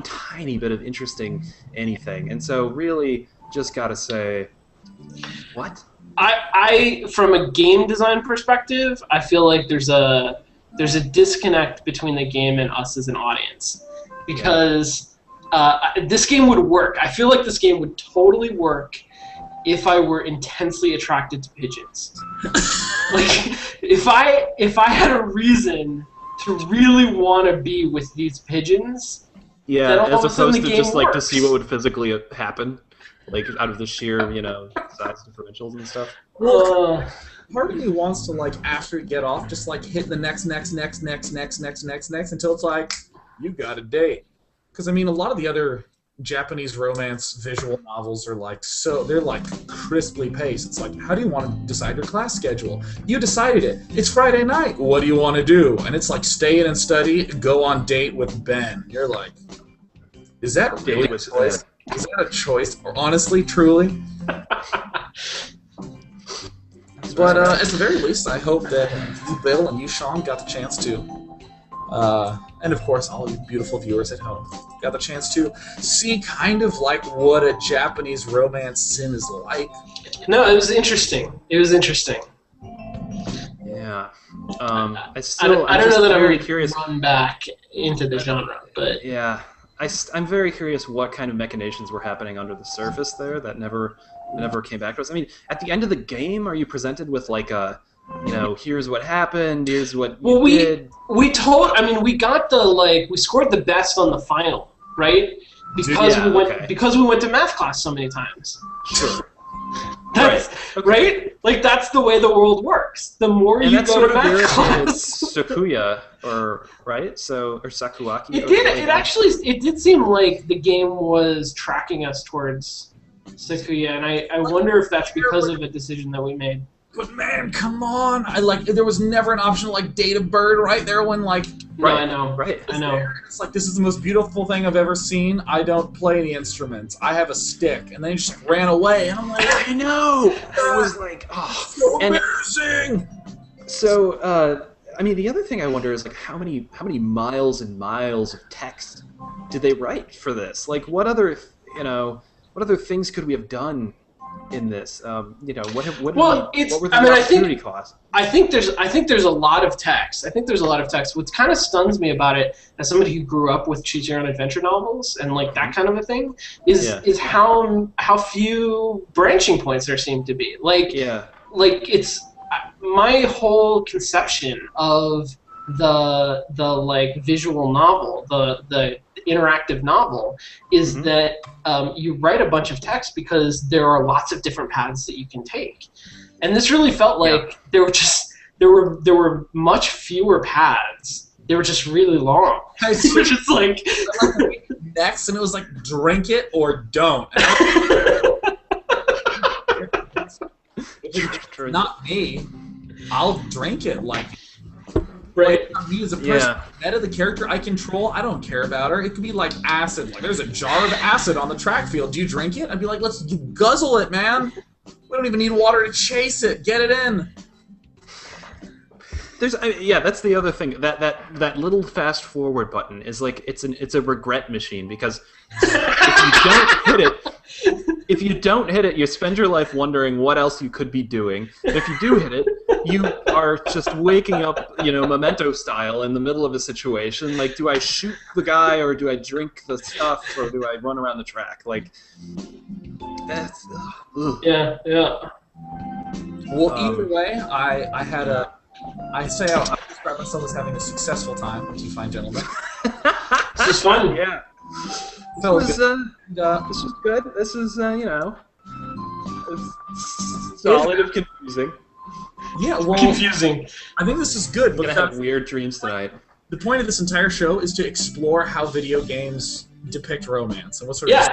tiny bit of interesting anything, and so really just gotta say, what? I from a game design perspective, I feel like there's a disconnect between the game and us as an audience, because this game would work. I feel like this game would totally work if I were intensely attracted to pigeons. If I had a reason to really want to be with these pigeons, then all as of a sudden opposed the to game just to see what would physically happen, out of the sheer size differentials and stuff. Part of me wants to after you get off, just hit the next until it's like, you got a date. Because a lot of the other Japanese romance visual novels are they're crisply paced. It's like, how do you want to decide your class schedule? You decided it. It's Friday night. What do you want to do? And it's stay in and study, go on date with Ben. You're like, is that really a choice? Is that a choice? Or honestly, truly? But at the very least, I hope that you, Bill, and you, Sean, got the chance to, and of course, all you beautiful viewers at home, got the chance to see kind of what a Japanese romance sim is like. No, it was interesting. It was interesting. Yeah. I don't know just that I'm very going to curious. run back into the genre, but Yeah. I'm very curious what kind of machinations were happening under the surface there that never came back to us. At the end of the game, are you presented with here's what happened, here's what you did? we got we scored the best on the final, right? Because we went to math class so many times. Sure. That's right. That's the way the world works. The more And you that's go sort to of math class, Sakuya, or Sakuaki. it did seem like the game was tracking us towards Sakuya, and I wonder if that's because of a decision that we made. But man, come on! There was never an option to date a bird right there when No, I know. Right. I know. It's like, this is the most beautiful thing I've ever seen. I don't play any instruments. I have a stick. And then he just ran away. And I'm like, I know. It was like, oh, so and embarrassing. so. I mean, the other thing I wonder is like how many miles and miles of text did they write for this? Like, what other things could we have done in this? What were the opportunity costs? I think there's a lot of text. What kind of stuns me about it, as somebody who grew up with choose your own adventure novels and like that kind of a thing, is how few branching points there seem to be. Like it's my whole conception of the like visual novel, the interactive novel, is that you write a bunch of text because there are lots of different paths that you can take, and this really felt like there were much fewer paths. They were just really long. They were just like next, and it was like drink it or don't. Not me. I'll drink it. Like, right. Me as a person, meta the character I control, I don't care about her. It could be like acid. Like, there's a jar of acid on the track field. Do you drink it? I'd be like, let's guzzle it, man. We don't even need water to chase it. Get it in. That's the other thing. That little fast forward button is like it's a regret machine, because if you don't hit it, you spend your life wondering what else you could be doing. And if you do hit it, you are just waking up, Memento style in the middle of a situation. Like, do I shoot the guy, or do I drink the stuff, or do I run around the track? Like, that's yeah. Well, either way, I describe myself as having a successful time, you fine gentlemen. This was fun. Yeah. This was good. This is, solid and confusing. Yeah, well, confusing. I think this is good. I'm gonna have weird dreams tonight. The point of this entire show is to explore how video games depict romance and what sort of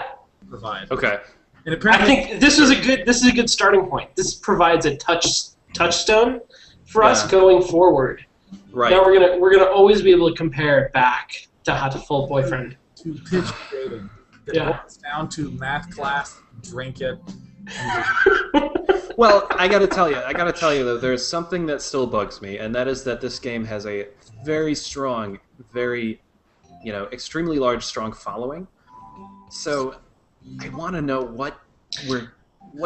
provide. Okay. And apparently, I think this is a good starting point. This provides a touchstone for us going forward. Right. Now we're gonna always be able to compare it back to Hatoful Boyfriend. To pitch dating. It boils down to math class, drink it. Well, I gotta tell you though, there's something that still bugs me, and that is that this game has a very strong, very, extremely large, strong following. So, I want to know what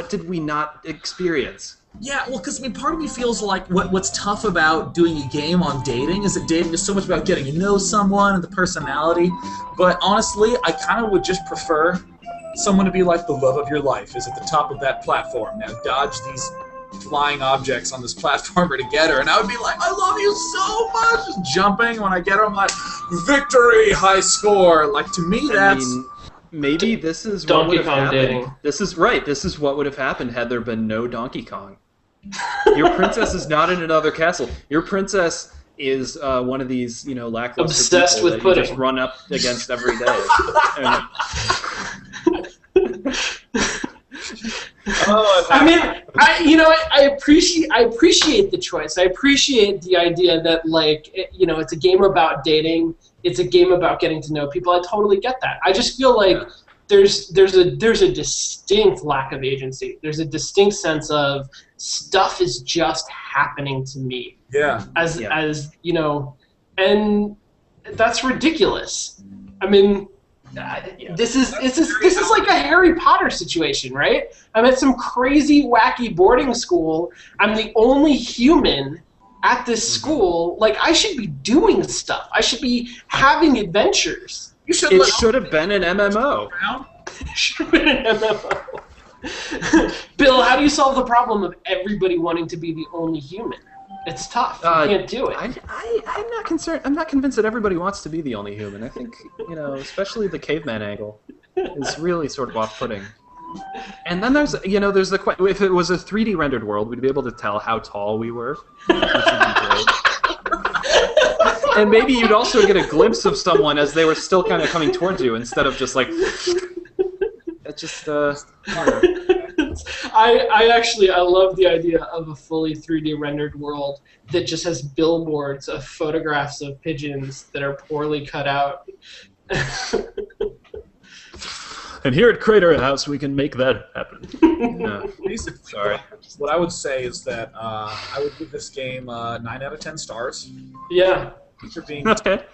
did we not experience? Yeah, well, because part of me feels like what's tough about doing a game on dating is that dating is so much about getting to know someone and the personality. But honestly, I kind of would just prefer someone to be like, the love of your life is at the top of that platform. Now dodge these flying objects on this platformer to get her. And I would be like, I love you so much! Just jumping when I get her, I'm like, victory, high score. Like, to me, maybe this is Donkey what would have Kong happened. dating. This is right. This is what would have happened had there been no Donkey Kong. Your princess is not in another castle. Your princess is one of these, lackluster obsessed people with that pudding. You just run up against every day. I appreciate the choice. I appreciate the idea that, like, it's a game about dating. It's a game about getting to know people. I totally get that. I just feel like there's a distinct lack of agency. There's a distinct sense of stuff is just happening to me. Yeah. As and that's ridiculous. I mean, this is like a Harry Potter situation, right? I'm at some crazy, wacky boarding school. I'm the only human at this school. Like, I should be doing stuff. I should be having adventures. It should have been an MMO. It should have been an MMO. Bill, how do you solve the problem of everybody wanting to be the only human? It's tough. You can't do it. I'm not concerned. I'm not convinced that everybody wants to be the only human. I think, especially the caveman angle is really sort of off-putting. And then there's the question. If it was a 3D rendered world, we'd be able to tell how tall we were, which would be great. And maybe you'd also get a glimpse of someone as they were still kind of coming towards you, instead of just like, it's just. I I love the idea of a fully 3D rendered world that just has billboards of photographs of pigeons that are poorly cut out. And here at Crater House, we can make that happen. No. Basically, Sorry. what I would say is that I would give this game 9 out of 10 stars. Yeah. For being, Okay.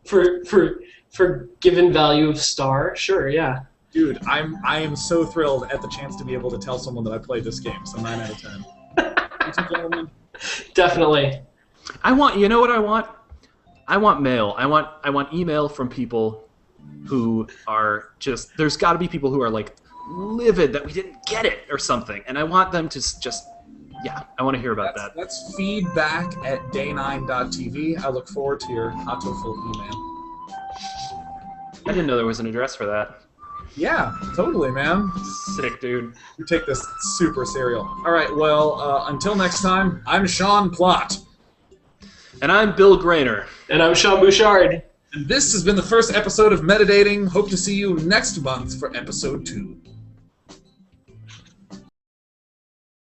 For given value of star, sure, yeah. dude, I am so thrilled at the chance to be able to tell someone that I played this game. So 9 out of 10. Ladies and gentlemen. Definitely. You know what I want? I want mail. I want email from people who are just, there's got to be people who are like livid that we didn't get it or something, and I want them to just, yeah, I want to hear about that. That's feedback at day9.tv. I look forward to your Hatoful email. I didn't know there was an address for that. Yeah, totally, man. Sick, dude. You take this super serial. All right, well, until next time, I'm Sean Plott. And I'm Bill Grainer. And I'm Sean Bouchard. And this has been the first episode of MetaDating. Hope to see you next month for episode 2.